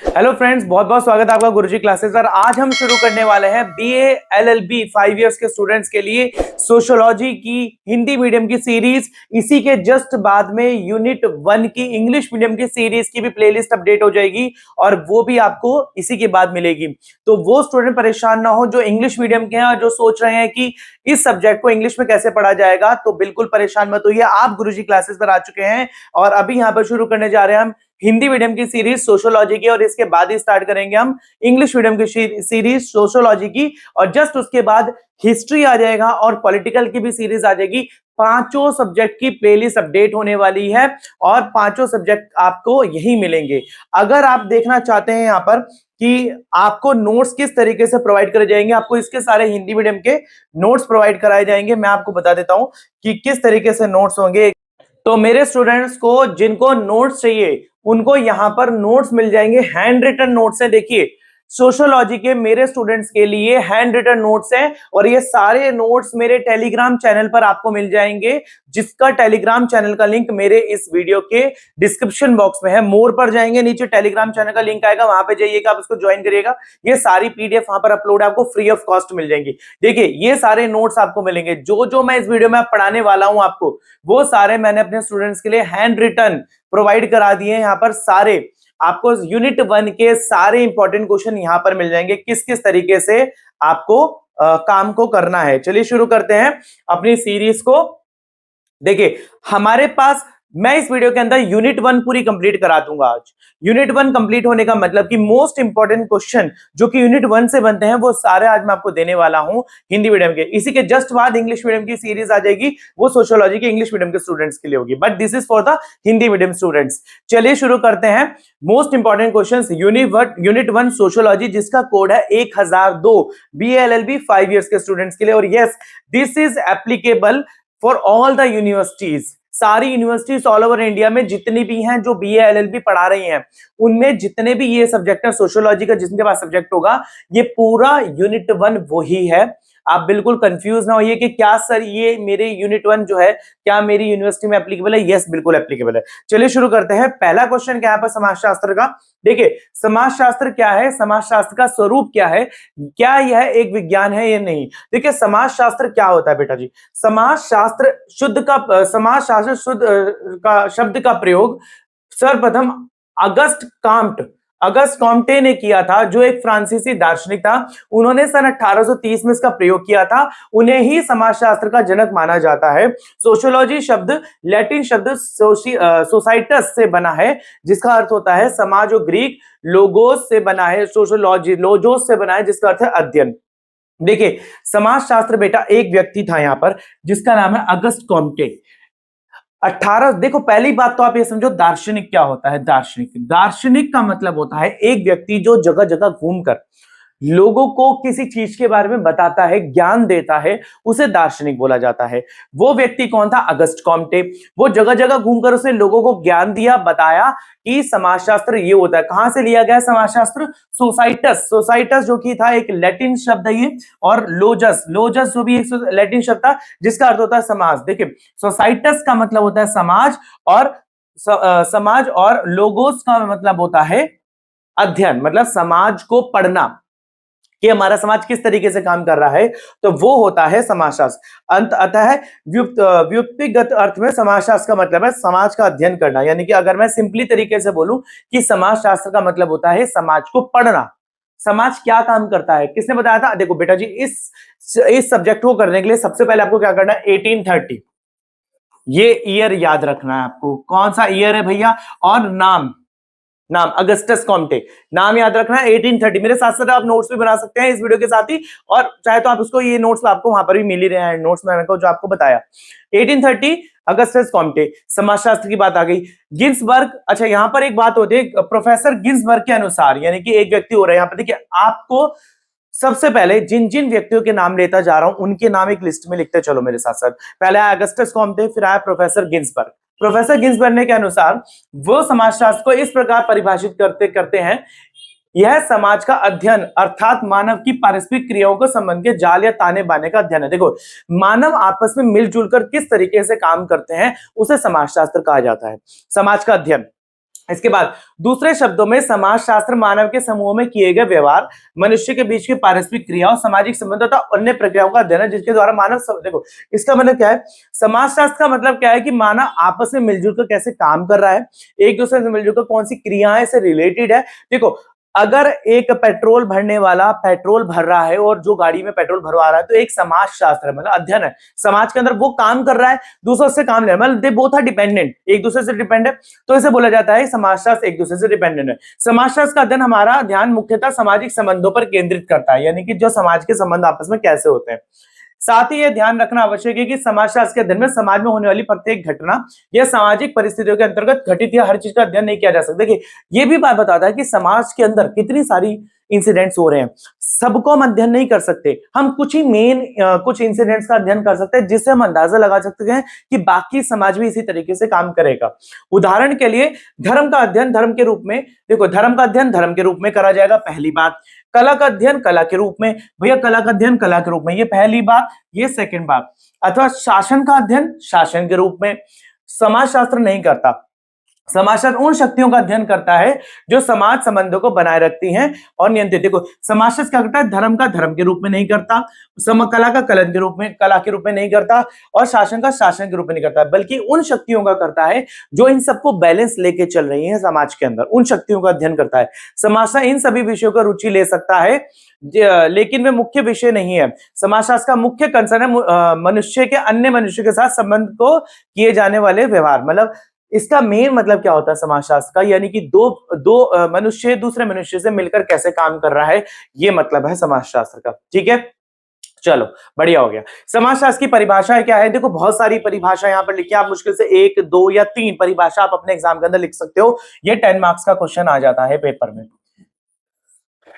Hello friends, बहुत बहुत स्वागत है आपका गुरुजी क्लासेस पर। आज हम शुरू करने वाले हैं बीए एलएलबी 5 इयर्स के स्टूडेंट्स के लिए सोशियोलॉजी की हिंदी मीडियम की सीरीज। इसी के जस्ट बाद में यूनिट 1 की इंग्लिश मीडियम की सीरीज की भी प्लेलिस्ट अपडेट हो जाएगी और वो भी आपको इसी के बाद मिलेगी। तो वो स्टूडेंट परेशान ना हो जो इंग्लिश मीडियम के हैं और जो सोच रहे हैं कि इस सब्जेक्ट को इंग्लिश में कैसे पढ़ा जाएगा, तो बिल्कुल परेशान मत होइए। आप गुरुजी क्लासेस पर आ चुके हैं और अभी यहां पर शुरू करने जा रहे हैं हम हिंदी मीडियम की सीरीज सोशियोलॉजी की, और इसके बाद ही स्टार्ट करेंगे हम इंग्लिश मीडियम की सीरीज सोशियोलॉजी की, और जस्ट उसके बाद हिस्ट्री आ जाएगा और पॉलिटिकल की भी सीरीज आ जाएगी। पांचों सब्जेक्ट की प्लेलिस्ट अपडेट होने वाली है और पांचों सब्जेक्ट आपको यही मिलेंगे। अगर आप देखना चाहते हैं यहां पर कि आपको नोट्स किस तरीके से प्रोवाइड करे जाएंगे, आपको इसके सारे हिंदी मीडियम के नोट्स प्रोवाइड कराए जाएंगे। मैं आपको बता देता हूं कि किस तरीके से नोट्स होंगे। तो मेरे स्टूडेंट्स को जिनको नोट्स चाहिए उनको यहां पर नोट्स मिल जाएंगे, हैंड रिटन नोट्स हैं। देखिए, सोशियोलॉजी के मेरे स्टूडेंट्स के लिए हैंड रिटन नोट्स हैं और ये सारे नोट्स मेरे टेलीग्राम चैनल पर आपको मिल जाएंगे, जिसका टेलीग्राम चैनल का लिंक मेरे इस वीडियो के डिस्क्रिप्शन बॉक्स में है। मोर पर जाएंगे, नीचे टेलीग्राम चैनल का लिंक आएगा, वहां पे जाइएगा, आप इसको ज्वाइन करिएगा। ये सारी पीडीएफ वहां पर अपलोड है, आपको फ्री ऑफ कॉस्ट मिल जाएंगी। देखिए, ये सारे नोट्स आपको मिलेंगे। जो जो मैं इस वीडियो में पढ़ाने वाला हूं आपको, वो सारे मैंने अपने स्टूडेंट्स के लिए हैंड रिटन प्रोवाइड करा दिए हैं। यहाँ पर सारे आपको यूनिट 1 के सारे इंपॉर्टेंट क्वेश्चन यहां पर मिल जाएंगे, किस किस तरीके से आपको काम को करना है। चलिए शुरू करते हैं अपनी सीरीज को। देखिए, हमारे पास मैं इस वीडियो के अंदर यूनिट 1 पूरी कंप्लीट करा दूंगा आज। यूनिट 1 कंप्लीट होने का मतलब कि मोस्ट इंपॉर्टेंट क्वेश्चन जो कि यूनिट 1 से बनते हैं वो सारे आज मैं आपको देने वाला हूं हिंदी मीडियम के। इसी के जस्ट बाद इंग्लिश मीडियम की सीरीज आ जाएगी, वो सोशियोलॉजी के इंग्लिश मीडियम के स्टूडेंट्स के लिए होगी, but this is for the Hindi medium students. चलिए शुरू करते हैं most important question unit 1 sociology, जिसका कोड है 1002, BA-LLB 5 इयर्स के स्टूडेंट्स के लिए। और yes, this is applicable for all the universities. सारी यूनिवर्सिटीज ऑल ओवर इंडिया में जितनी भी हैं जो बीए एलएलबी पढ़ा रही हैं, उनमें जितने भी ये सब्जेक्ट है सोशियोलॉजी का, जिसके पास सब्जेक्ट होगा, ये पूरा यूनिट 1 वही है। आप बिल्कुल कंफ्यूज ना होइए कि क्या सर ये मेरे यूनिट 1 जो है क्या मेरी यूनिवर्सिटी में एप्लीकेबल है। यस, बिल्कुल एप्लीकेबल है। चलिए शुरू करते हैं। पहला क्वेश्चन क्या है पर समाजशास्त्र का। देखिए, समाजशास्त्र क्या है, समाजशास्त्र का स्वरूप क्या है, क्या यह एक विज्ञान है या नहीं। देखिए, समाजशास्त्र क्या होता है बेटा जी। समाजशास्त्र शुद्ध का शब्द का प्रयोग सर्वप्रथम अगस्त कॉम्टे ने किया था, जो एक फ्रांसीसी दार्शनिक था। उन्होंने सन 1830 में इसका प्रयोग किया था। उन्हें ही समाजशास्त्र का जनक माना जाता है। सोशियोलॉजी शब्द लैटिन शब्द सोसाइटस से बना है, जिसका अर्थ होता है समाज, और ग्रीक लोगोस से बना है, सोशियोलॉजी लोजोस से बना है, जिसका अर्थ है अध्ययन। देखिए, समाजशास्त्र बेटा एक व्यक्ति था यहां पर जिसका नाम है अगस्त कॉम्टे। देखो, पहली बात तो आप ये समझो दार्शनिक क्या होता है। दार्शनिक का मतलब होता है एक व्यक्ति जो जगह जगह घूमकर लोगों को किसी चीज के बारे में बताता है, ज्ञान देता है, उसे दार्शनिक बोला जाता है। वो व्यक्ति कौन था? अगस्त कॉम्टे। वो जगह जगह घूमकर उसने लोगों को ज्ञान दिया, बताया कि समाजशास्त्र ये होता है। कहां से लिया गया समाजशास्त्र? सोसाइटस जो कि था एक लैटिन शब्द है ये, और लोजस जो भी एक लैटिन शब्द था, जिसका अर्थ होता है समाज। देखिए, सोसाइटस का मतलब होता है समाज, और लोगोस का मतलब होता है अध्ययन, मतलब समाज को पढ़ना कि हमारा समाज किस तरीके से काम कर रहा है, तो वो होता है समाजशास्त्र। अतः व्युक्तिगत अर्थ में समाजशास्त्र का मतलब है समाज का अध्ययन करना। यानी कि अगर मैं सिंपली तरीके से बोलूं कि समाजशास्त्र का मतलब होता है समाज को पढ़ना, समाज क्या काम करता है। किसने बताया था? देखो बेटा जी, इस सब्जेक्ट को करने के लिए सबसे पहले आपको क्या करना है? 1830 ये ईयर याद रखना है आपको। कौन सा ईयर है भैया? और नाम अगस्टस कॉम्टे, नाम याद रखना है। 1830 मेरे साथ साथ आप नोट्स भी बना सकते हैं इस वीडियो के साथ ही, और चाहे तो आप उसको, ये नोट्स आपको वहां पर भी मिल ही रहे हैं, नोट्स मैंने जो आपको बताया। 1830 अगस्टस कॉम्टे, समाजशास्त्र की बात आ गई। गिन्सबर्ग, अच्छा यहां पर एक बात होती है, प्रोफेसर गिन्सबर्ग के अनुसार, यानी कि एक व्यक्ति हो रहा है यहां पर। देखिए, आपको सबसे पहले जिन जिन व्यक्तियों के नाम लेता जा रहा हूं उनके नाम एक लिस्ट में लिखते चलो मेरे साथ साथ। पहले आया अगस्टस कॉम्टे, फिर आया प्रोफेसर गिन्सबर्ग। प्रोफेसर गिन्सबर्ग ने के अनुसार वो समाजशास्त्र को इस प्रकार परिभाषित करते हैं, यह समाज का अध्ययन अर्थात मानव की पारस्परिक क्रियाओं को संबंध के जाल या ताने बाने का अध्ययन है। देखो, मानव आपस में मिलजुल कर किस तरीके से काम करते हैं उसे समाजशास्त्र कहा जाता है, समाज का अध्ययन। इसके बाद दूसरे शब्दों में समाजशास्त्र मानव के समूह में किए गए व्यवहार, मनुष्य के बीच की पारस्परिक क्रियाओं, सामाजिक संबंधों तथा अन्य प्रक्रियाओं का अध्ययन है जिसके द्वारा मानव देखो इसका मतलब क्या है, समाजशास्त्र का मतलब क्या है कि मानव आपस में मिलजुल कर कैसे काम कर रहा है, एक दूसरे से मिलजुल कर कौन सी क्रियाएं से रिलेटेड है। देखो अगर एक पेट्रोल भरने वाला पेट्रोल भर रहा है और जो गाड़ी में पेट्रोल भरवा रहा है तो एक समाजशास्त्र है, मतलब अध्ययन है, समाज के अंदर वो काम कर रहा है, दूसरों से काम ले रहा है, मतलब दे बोथ आर डिपेंडेंट, एक दूसरे से डिपेंड है, तो इसे बोला जाता है समाजशास्त्र एक दूसरे से डिपेंडेंट है। समाजशास्त्र का अध्ययन हमारा ध्यान मुख्यतः सामाजिक संबंधों पर केंद्रित करता है, यानी कि जो समाज के संबंध आपस में कैसे होते हैं। साथ ही यह ध्यान रखना आवश्यक है कि समाजशास्त्र के अध्ययन में समाज में होने वाली प्रत्येक घटना या सामाजिक परिस्थितियों के अंतर्गत घटित या हर चीज का अध्ययन नहीं किया जा सकता। देखिए ये भी बात बताता है कि समाज के अंदर कितनी सारी इंसिडेंट्स हो रहे हैं, सबको हम अध्ययन नहीं कर सकते, हम कुछ ही मेन कुछ इंसिडेंट्स का अध्ययन कर सकते हैं जिससे हम अंदाजा लगा सकते हैं कि बाकी समाज भी इसी तरीके से काम करेगा। उदाहरण के लिए धर्म का अध्ययन धर्म के रूप में, देखो धर्म का अध्ययन धर्म के रूप में करा जाएगा, पहली बात। कला का अध्ययन कला के रूप में, भैया कला का अध्ययन कला के रूप में, ये पहली बात, ये सेकंड बात। अथवा शासन का अध्ययन शासन के रूप में। समाजशास्त्र नहीं करता, समाजशास्त्र उन शक्तियों का अध्ययन करता है जो समाज संबंधों को बनाए रखती हैं और नियंत्रित। देखो समाजशास्त्र क्या करता है, धर्म का धर्म के रूप में नहीं करता, कला का कला के रूप में नहीं करता, और शासन का शासन के रूप में नहीं करता, बल्कि उन शक्तियों का करता है जो इन सबको बैलेंस लेके चल रही है समाज के अंदर, उन शक्तियों का अध्ययन करता है। समाजशास्त्र इन सभी विषयों का रुचि ले सकता है लेकिन वे मुख्य विषय नहीं है। समाजशास्त्र का मुख्य कंसर्न है मनुष्य के अन्य मनुष्य के साथ संबंध को किए जाने वाले व्यवहार, मतलब इसका मेन मतलब क्या होता है समाजशास्त्र का, यानी कि दो मनुष्य दूसरे मनुष्य से मिलकर कैसे काम कर रहा है, ये मतलब है समाजशास्त्र का। ठीक है, चलो बढ़िया हो गया। समाजशास्त्र की परिभाषाएं क्या है, देखो बहुत सारी परिभाषा यहाँ पर लिखी है, आप मुश्किल से 1, 2 या 3 परिभाषा आप अपने एग्जाम के अंदर लिख सकते हो, ये 10 मार्क्स का क्वेश्चन आ जाता है पेपर में।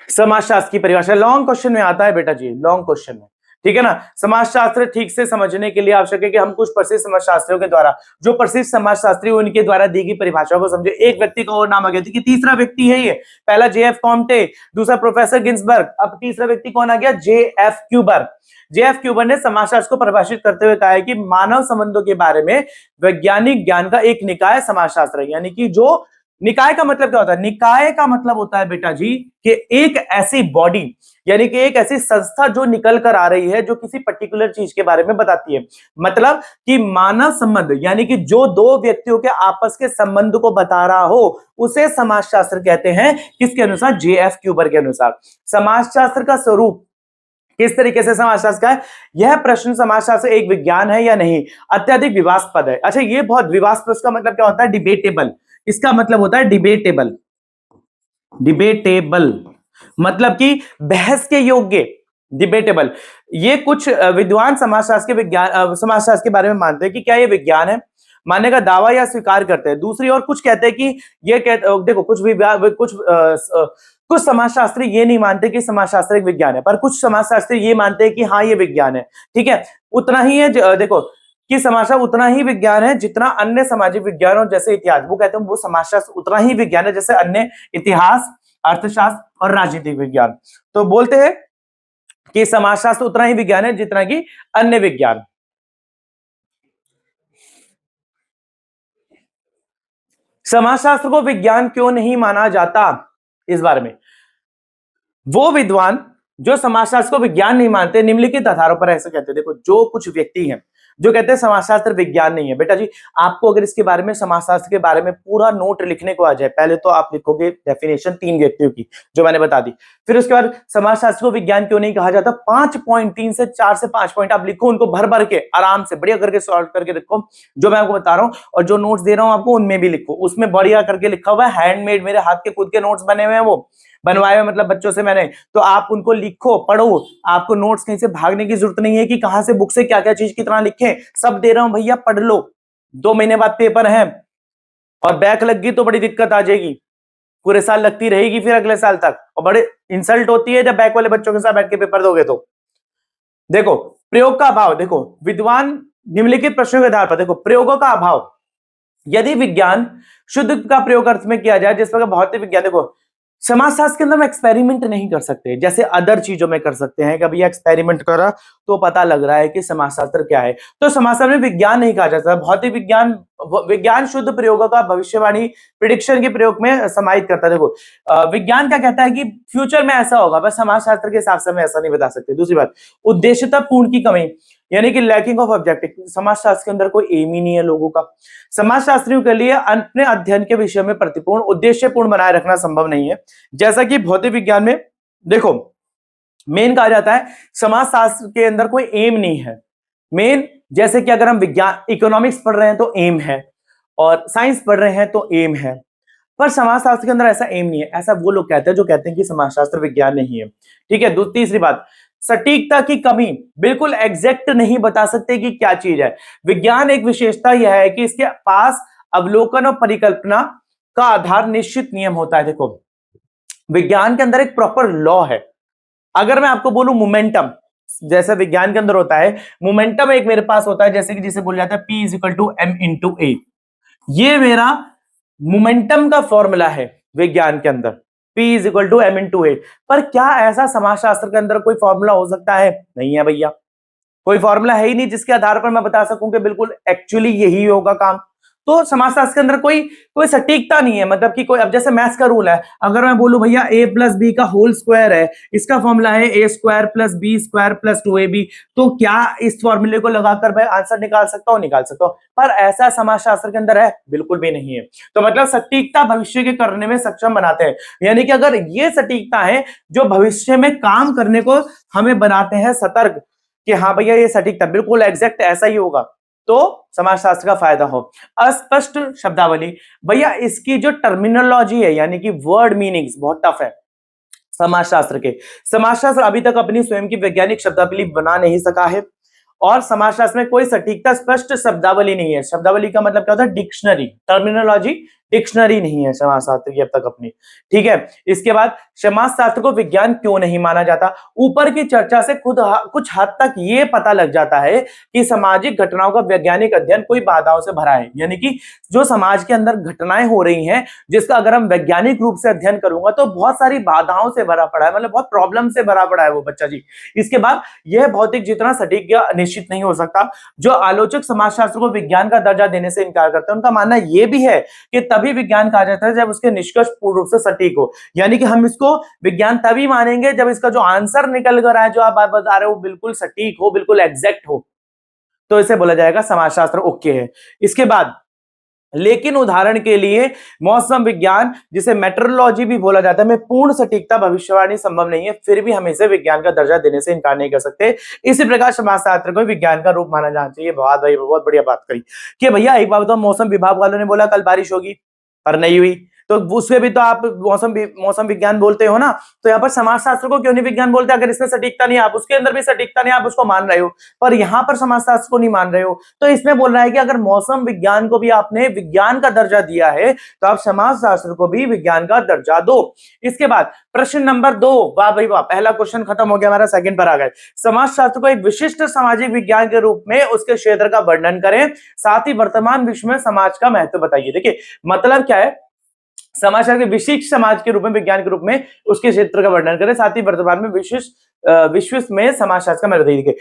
समाजशास्त्र की परिभाषा लॉन्ग क्वेश्चन में आता है बेटा जी, लॉन्ग क्वेश्चन में, ठीक है ना। समाजशास्त्र ठीक से समझने के लिए आवश्यक है कि हम कुछ प्रसिद्ध समाजशास्त्रियों के द्वारा, जो प्रसिद्ध समाजशास्त्री उनके द्वारा दी गई परिभाषाओं को समझे। एक व्यक्ति का और नाम आ गया कि तीसरा व्यक्ति है ये, पहला जेएफ कॉम्टे, दूसरा प्रोफेसर गिन्सबर्ग, अब तीसरा व्यक्ति कौन आ गया, जेएफ क्यूबर। जेएफ क्यूबर ने समाजशास्त्र को परिभाषित करते हुए कहा है कि मानव संबंधों के बारे में वैज्ञानिक ज्ञान का एक निकाय समाजशास्त्र है, यानी कि जो निकाय का मतलब क्या होता है, निकाय का मतलब होता है बेटा जी कि एक ऐसी बॉडी, यानी कि एक ऐसी संस्था जो निकल कर आ रही है, जो किसी पर्टिकुलर चीज के बारे में बताती है। मतलब कि मानव संबंध, यानी कि जो दो व्यक्तियों के आपस के संबंध को बता रहा हो, उसे समाजशास्त्र कहते हैं। किसके अनुसार, जेएफ क्यूबर के अनुसार। समाजशास्त्र का स्वरूप किस तरीके से समाजशास्त्र का है, यह प्रश्न समाजशास्त्र एक विज्ञान है या नहीं, अत्यधिक विवादास्पद है। अच्छा, ये बहुत विवादास्पद का मतलब क्या होता है, डिबेटेबल, इसका मतलब होता है डिबेटेबल। डिबेटेबल मतलब कि बहस के योग्य, डिबेटेबल। ये कुछ विद्वान समाजशास्त्र के बारे में मानते हैं कि क्या ये विज्ञान है, मानने का दावा या स्वीकार करते हैं। दूसरी ओर कुछ कहते हैं कि ये देखो कुछ समाजशास्त्री ये नहीं मानते कि समाजशास्त्र एक विज्ञान है, पर कुछ समाजशास्त्री ये मानते हैं कि हाँ ये विज्ञान है। ठीक है, उतना ही है, देखो कि समाजशास्त्र उतना ही विज्ञान है जितना अन्य सामाजिक विज्ञानों जैसे इतिहास, वो कहते हैं वो समाजशास्त्र उतना ही विज्ञान है जैसे अन्य इतिहास, अर्थशास्त्र और राजनीतिक विज्ञान। तो बोलते हैं कि समाजशास्त्र उतना ही विज्ञान है जितना कि अन्य विज्ञान। समाजशास्त्र को विज्ञान क्यों नहीं माना जाता, इस बारे में वो विद्वान जो समाजशास्त्र को विज्ञान नहीं मानते निम्नलिखित आधारों पर ऐसे कहते हैं। देखो जो कुछ व्यक्ति हैं जो कहते हैं समाजशास्त्र विज्ञान नहीं है, बेटा जी आपको अगर इसके बारे में, समाजशास्त्र के बारे में पूरा नोट लिखने को आ जाए, पहले तो आप लिखोगे डेफिनेशन 3 व्यक्तियों की जो मैंने बता दी, फिर उसके बाद समाजशास्त्र को विज्ञान क्यों नहीं कहा जाता, 5 पॉइंट, 3 से 4 से 5 पॉइंट आप लिखो, उनको भर भर के आराम से बढ़िया करके सॉल्व करके लिखो जो मैं आपको बता रहा हूं, और जो नोट्स दे रहा हूं आपको उनमें भी लिखो, उसमें बढ़िया करके लिखा हुआ है, हैंडमेड, मेरे हाथ के खुद के नोट्स बने हुए हैं, वो बनवाए हुए मतलब बच्चों से मैंने, तो आप उनको लिखो, पढ़ो, आपको नोट्स कहीं से भागने की जरूरत नहीं है कि कहां से बुक से क्या क्या चीज कितना लिखें, सब दे रहा हूं भैया, पढ़ लो। 2 महीने बाद पेपर है और बैक लग गई तो बड़ी दिक्कत आ जाएगी, पूरे साल लगती रहेगी फिर अगले साल तक, और बड़े इंसल्ट होती है जब बैक वाले बच्चों के साथ बैठ के पेपर दोगे तो। देखो प्रयोग का अभाव, देखो विद्वान निम्नलिखित प्रश्नों के आधार पर, देखो प्रयोगों का अभाव, यदि विज्ञान शुद्ध का प्रयोग अर्थ में किया जाए जिस प्रकार भौतिक विज्ञान, देखो समाजशास्त्र के अंदर हम एक्सपेरिमेंट नहीं कर सकते जैसे अदर चीजों में कर सकते हैं कि भैया एक्सपेरिमेंट करा तो पता लग रहा है कि समाजशास्त्र क्या है। तो समाजशास्त्र में विज्ञान नहीं कहा जाता, भौतिक विज्ञान, विज्ञान शुद्ध प्रयोगों का भविष्यवाणी प्रिडिक्शन के प्रयोग में समाहित करता है। देखो विज्ञान क्या कहता है कि फ्यूचर में ऐसा होगा, बस समाजशास्त्र के हिसाब से हम ऐसा नहीं बता सकते। दूसरी बात, उद्देश्यता पूर्ण की कमी यानी कि लैकिंग ऑफ ऑब्जेक्टिव, समाजशास्त्र के अंदर कोई एम ही नहीं है लोगों का। समाजशास्त्रियों के लिए अपने अध्ययन के विषय में प्रतिपूर्ण उद्देश्यपूर्ण बनाए रखना संभव नहीं है। जैसा कि भौतिक विज्ञान में देखो मेन कहा जाता है समाजशास्त्र के अंदर कोई एम नहीं है मेन। जैसे कि अगर हम विज्ञान इकोनॉमिक्स पढ़ रहे हैं तो एम है, और साइंस पढ़ रहे हैं तो एम है, पर समाजशास्त्र के अंदर ऐसा एम नहीं है। ऐसा वो लोग कहते हैं जो कहते हैं कि समाजशास्त्र विज्ञान नहीं है। ठीक है। तीसरी बात, सटीकता की कमी, बिल्कुल एग्जैक्ट नहीं बता सकते कि क्या चीज है। विज्ञान एक विशेषता यह है कि इसके पास अवलोकन और परिकल्पना का आधार निश्चित नियम होता है। देखो विज्ञान के अंदर एक प्रॉपर लॉ है। अगर मैं आपको बोलूं मोमेंटम, जैसे विज्ञान के अंदर होता है मोमेंटम, एक मेरे पास होता है जैसे कि जिसे बोला जाता है P is equal to M into A, ये मेरा मोमेंटम का फॉर्मूला है विज्ञान के अंदर, P is equal to M into A. पर क्या ऐसा समाजशास्त्र के अंदर कोई फॉर्मूला हो सकता है? नहीं है भैया, कोई फॉर्मूला है ही नहीं जिसके आधार पर मैं बता सकूं कि बिल्कुल एक्चुअली यही होगा काम। तो समाजशास्त्र के अंदर कोई कोई सटीकता नहीं है, मतलब कि कोई, अब जैसे मैथ्स का रूल है, अगर मैं बोलूं भैया a प्लस बी का होल स्क्वायर है, इसका फॉर्मूला है A square plus B square plus 2ab, तो क्या इस फॉर्मूले को लगाकर मैं आंसर निकाल सकता हूं? निकाल सकता हूं। पर ऐसा समाजशास्त्र के अंदर है? बिल्कुल भी नहीं है। तो मतलब सटीकता भविष्य के करने में सक्षम बनाते हैं, यानी कि अगर ये सटीकता है जो भविष्य में काम करने को हमें बनाते हैं सतर्क कि हाँ भैया ये सटीकता बिल्कुल एग्जैक्ट ऐसा ही होगा, तो समाजशास्त्र का फायदा हो। अस्पष्ट शब्दावली, भैया इसकी जो टर्मिनोलॉजी है यानी कि वर्ड मीनिंग्स बहुत टफ है समाजशास्त्र के। समाजशास्त्र अभी तक अपनी स्वयं की वैज्ञानिक शब्दावली बना नहीं सका है, और समाजशास्त्र में कोई सटीकता स्पष्ट शब्दावली नहीं है। शब्दावली का मतलब क्या होता है? डिक्शनरी, टर्मिनोलॉजी डिक्शनरी नहीं है समाजशास्त्र की अब तक अपनी। ठीक है। इसके बाद समाजशास्त्र को विज्ञान क्यों नहीं माना जाता? ऊपर की चर्चा से खुद कुछ हद तक ये पता लग जाता है कि सामाजिक घटनाओं का वैज्ञानिक अध्ययन कोई बाधाओं से भरा है, यानी कि जो समाज के अंदर घटनाएं हो रही हैं जिसका अगर हम वैज्ञानिक रूप से अध्ययन करूंगा तो बहुत सारी बाधाओं से भरा पड़ा है, मतलब बहुत प्रॉब्लम से भरा पड़ा है वो बच्चा जी। इसके बाद यह भौतिक जितना सटीक या निश्चित नहीं हो सकता। जो आलोचक समाजशास्त्र को विज्ञान का दर्जा देने से इनकार करते हैं उनका मानना यह भी है कि तभी विज्ञान कहा जाता है जब उसके निष्कर्ष पूर्ण रूप से सटीक हो, यानी कि हम इसको विज्ञान तभी मानेंगे जब इसका जो आंसर निकल कर आए, जो आप बात बता रहे हो, बिल्कुल सटीक हो, बिल्कुल एग्जैक्ट हो, तो इसे बोला जाएगा समाजशास्त्र ओके है। इसके बाद लेकिन उदाहरण के लिए मौसम विज्ञान, जिसे मेट्रोलॉजी भी बोला जाता है, में पूर्ण सटीकता भविष्यवाणी संभव नहीं है, फिर भी हम इसे विज्ञान का दर्जा देने से इनकार नहीं कर सकते। इसी प्रकार समाजशास्त्र को विज्ञान का रूप माना जाना चाहिए। बहुत भाई बहुत बढ़िया बात करी कि भैया एक बात बताओ, मौसम विभाग वालों ने बोला कल बारिश होगी पर नहीं हुई, तो उसमें भी तो आप मौसम विज्ञान बोलते हो ना, तो यहाँ पर समाजशास्त्र को क्यों नहीं विज्ञान बोलते? अगर इसमें सटीकता नहीं, आप उसके अंदर भी सटीकता नहीं, आप उसको मान रहे हो, पर यहाँ पर समाजशास्त्र को नहीं मान रहे हो, तो इसमें बोल रहा है कि अगर मौसम विज्ञान को भी आपने विज्ञान का दर्जा दिया है तो आप समाजशास्त्र को भी विज्ञान का दर्जा दो। इसके बाद प्रश्न नंबर 2, वाह भाई वाह, पहला क्वेश्चन खत्म हो गया, हमारा सेकंड पर आ गए। समाजशास्त्र को एक विशिष्ट सामाजिक विज्ञान के रूप में उसके क्षेत्र का वर्णन करें, साथ ही वर्तमान विश्व में समाज का महत्व बताइए। देखिए मतलब क्या है, समाचार के विशिष्ट समाज के रूप में, विज्ञान के रूप में उसके क्षेत्र का वर्णन करें, साथ ही वर्तमान में विश्व में समाजशास्त्र का महत्व देखिए।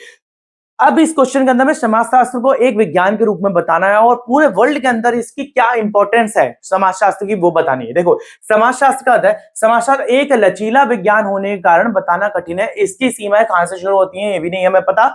अब इस क्वेश्चन के अंदर में समाजशास्त्र को एक विज्ञान के रूप में बताना है और पूरे वर्ल्ड के अंदर इसकी क्या इंपॉर्टेंस है समाजशास्त्र की वो बतानी है। देखो समाजशास्त्र का अर्थ है, समाजशास्त्र एक लचीला विज्ञान होने के कारण बताना कठिन है, इसकी सीमाएं कहां से शुरू होती हैं ये भी नहीं हमें पता।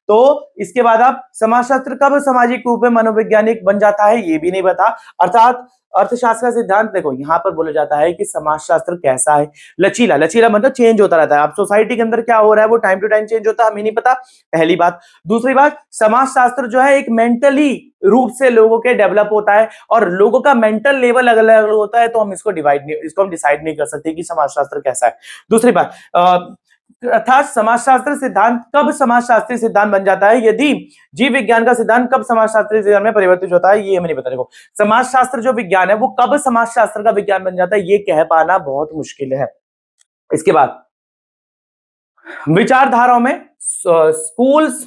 तो इसके बाद आप समाजशास्त्र कब सामाजिक रूप में मनोवैज्ञानिक बन जाता है ये भी नहीं पता। अर्थात अर्थशास्त्र का सिद्धांत, देखो यहां पर बोला जाता है कि समाजशास्त्र कैसा है, लचीला, लचीला मतलब चेंज होता रहता है। अब सोसाइटी के अंदर क्या हो रहा है वो टाइम टू टाइम चेंज होता है, हमें नहीं पता, पहली बात। दूसरी बात, समाजशास्त्र जो है एक मेंटली रूप से लोगों के डेवलप होता है और लोगों का मेंटल लेवल अलग अलग होता है, तो हम इसको डिसाइड नहीं कर सकते कि समाजशास्त्र कैसा है। दूसरी बात, अर्थात समाजशास्त्र सिद्धांत कब समाजशास्त्री सिद्धांत बन जाता है, यदि जीव विज्ञान का सिद्धांत कब समाजशास्त्री सिद्धांत में परिवर्तित होता है, ये हमें नहीं पता। देखो समाजशास्त्र जो विज्ञान है वो कब समाजशास्त्र का विज्ञान बन जाता है ये कह पाना बहुत मुश्किल है। इसके बाद विचारधाराओं में स्कूल्स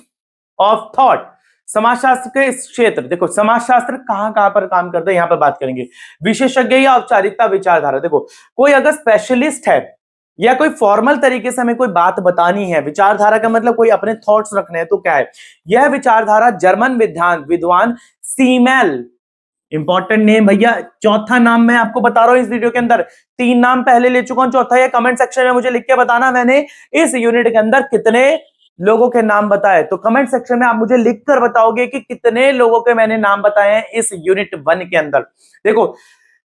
ऑफ थॉट, समाजशास्त्र के इस क्षेत्र, देखो समाजशास्त्र कहां कहां पर काम करता है यहां पर बात करेंगे। विशेषज्ञ या औपचारिकता विचारधारा, देखो कोई अगर स्पेशलिस्ट है या कोई फॉर्मल तरीके से हमें कोई बात बतानी है, विचारधारा का मतलब कोई अपने थॉट्स रखने हैं, तो क्या है यह विचारधारा? जर्मन विद्वान सीमेल, इंपॉर्टेंट नेम भैया, चौथा नाम मैं आपको बता रहा हूं इस वीडियो के अंदर, 3 नाम पहले ले चुका हूं, चौथा ये कमेंट सेक्शन में मुझे लिख के बताना मैंने इस यूनिट के अंदर कितने लोगों के नाम बताए। तो कमेंट सेक्शन में आप मुझे लिखकर बताओगे कि कितने लोगों के मैंने नाम बताए हैं इस यूनिट 1 के अंदर। देखो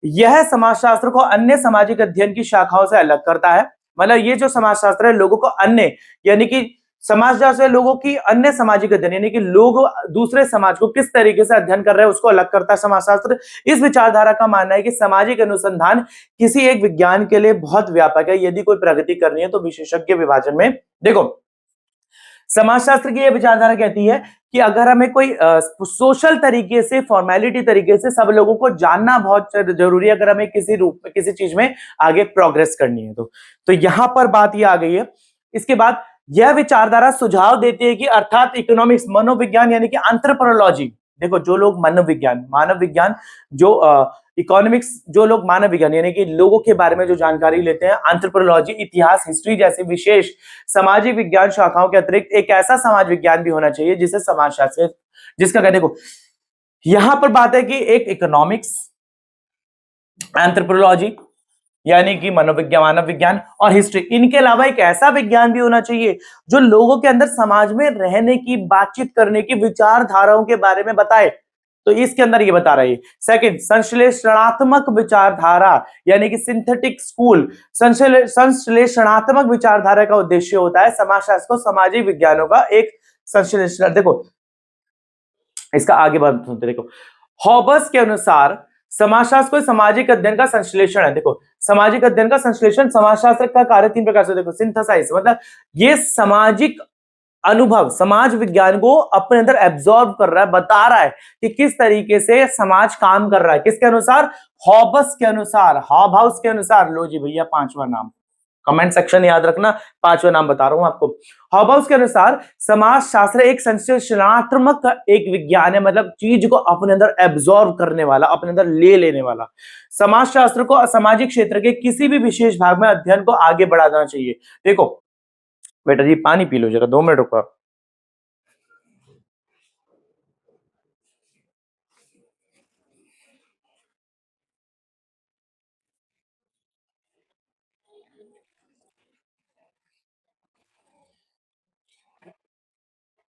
यह समाजशास्त्र को अन्य सामाजिक अध्ययन की शाखाओं से अलग करता है। मतलब ये जो समाजशास्त्र है लोगों को अन्य, यानी कि समाजशास्त्र लोगों की अन्य सामाजिक अध्ययन, यानी कि लोग दूसरे समाज को किस तरीके से अध्ययन कर रहे हैं उसको अलग करता है समाजशास्त्र। इस विचारधारा का मानना है कि सामाजिक अनुसंधान किसी एक विज्ञान के लिए बहुत व्यापक है। यदि कोई प्रगति करनी है तो विशेषज्ञ विभाजन में, देखो समाजशास्त्र की यह विचारधारा कहती है कि अगर हमें कोई सोशल तरीके से, फॉर्मेलिटी तरीके से सब लोगों को जानना बहुत जरूरी है, अगर हमें किसी रूप में किसी चीज में आगे प्रोग्रेस करनी है तो यहां पर बात यह आ गई है। इसके बाद यह विचारधारा सुझाव देती है कि अर्थात इकोनॉमिक्स, मनोविज्ञान यानी कि एंथ्रोपोलॉजी, देखो जो लोग मनोविज्ञान, मानव विज्ञान, जो इकोनॉमिक्स, जो लोग मानव विज्ञान यानी कि लोगों के बारे में जो जानकारी लेते हैं, एंथ्रोपोलॉजी, इतिहास, हिस्ट्री जैसे विशेष सामाजिक विज्ञान शाखाओं के अतिरिक्त एक ऐसा समाज विज्ञान भी होना चाहिए जिसे समाजशास्त्र, जिसका कहते, देखो यहां पर बात है कि एक इकोनॉमिक्स, एंथ्रोपोलॉजी यानी कि मनोविज्ञान, मानव विज्ञान और हिस्ट्री, इनके अलावा एक ऐसा विज्ञान भी होना चाहिए जो लोगों के अंदर समाज में रहने की, बातचीत करने की, विचारधाराओं के बारे में बताए। तो इसके अंदर ये बता रही है। सेकंड, संश्लेषणात्मक विचारधारा यानी कि सिंथेटिक स्कूल। संश्लेषणात्मक विचारधारा का उद्देश्य होता है समाजशास्त्र को सामाजिक विज्ञानों का एक संश्लेषण, देखो इसका आगे बात सुनते, देखो हॉबस के अनुसार समाजशास्त्र कोई सामाजिक अध्ययन का संश्लेषण है। देखो सामाजिक अध्ययन का संश्लेषण, समाजशास्त्र का कार्य 3 प्रकार से, देखो सिंथेसाइज मतलब ये सामाजिक अनुभव, समाज विज्ञान को अपने अंदर एब्जॉर्ब कर रहा है, बता रहा है कि किस तरीके से समाज काम कर रहा है, किसके अनुसार? हॉबस के अनुसार, हॉब हाउस के अनुसार। लो जी भैया 5वां नाम, कमेंट सेक्शन याद रखना, 5वां नाम बता रहा हूं आपको। हॉबस के अनुसार समाजशास्त्र एक संश्लेषणात्मक एक विज्ञान है, मतलब चीज को अपने अंदर एब्जॉर्ब करने वाला, अपने अंदर ले लेने वाला। समाजशास्त्र को सामाजिक क्षेत्र के किसी भी विशेष भाग में अध्ययन को आगे बढ़ाना चाहिए। देखो बेटा जी पानी पी लो जरा, 2 मिनट रुको।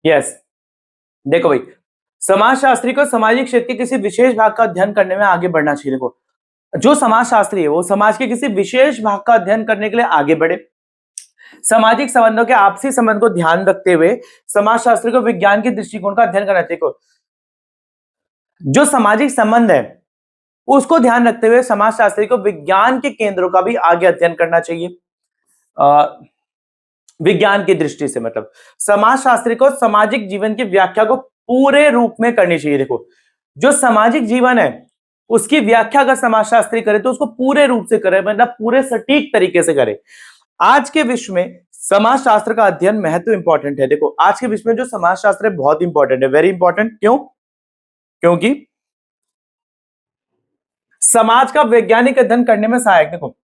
यस, देखो भाई समाजशास्त्री को सामाजिक क्षेत्र के किसी विशेष भाग का अध्ययन करने में आगे बढ़ना चाहिए। देखो जो समाजशास्त्री है वो समाज के किसी विशेष भाग का अध्ययन करने के लिए आगे बढ़े, सामाजिक संबंधों के आपसी संबंध को ध्यान रखते हुए समाजशास्त्री को विज्ञान के दृष्टिकोण का अध्ययन करना चाहिए। जो सामाजिक संबंध है उसको ध्यान रखते हुए समाजशास्त्री को विज्ञान के केंद्रों का भी आगे अध्ययन करना चाहिए। विज्ञान की दृष्टि से मतलब समाजशास्त्री को सामाजिक जीवन की व्याख्या को पूरे रूप में करनी चाहिए। देखो जो सामाजिक जीवन है उसकी व्याख्या अगर समाजशास्त्री करे तो उसको पूरे रूप से करे, मतलब पूरे सटीक तरीके से करे। आज के विश्व में समाजशास्त्र का अध्ययन महत्व इंपॉर्टेंट है। देखो आज के विश्व में जो समाजशास्त्र है बहुत इंपॉर्टेंट है, वेरी इंपॉर्टेंट। क्यों? क्योंकि समाज का वैज्ञानिक अध्ययन करने में सहायक, देखो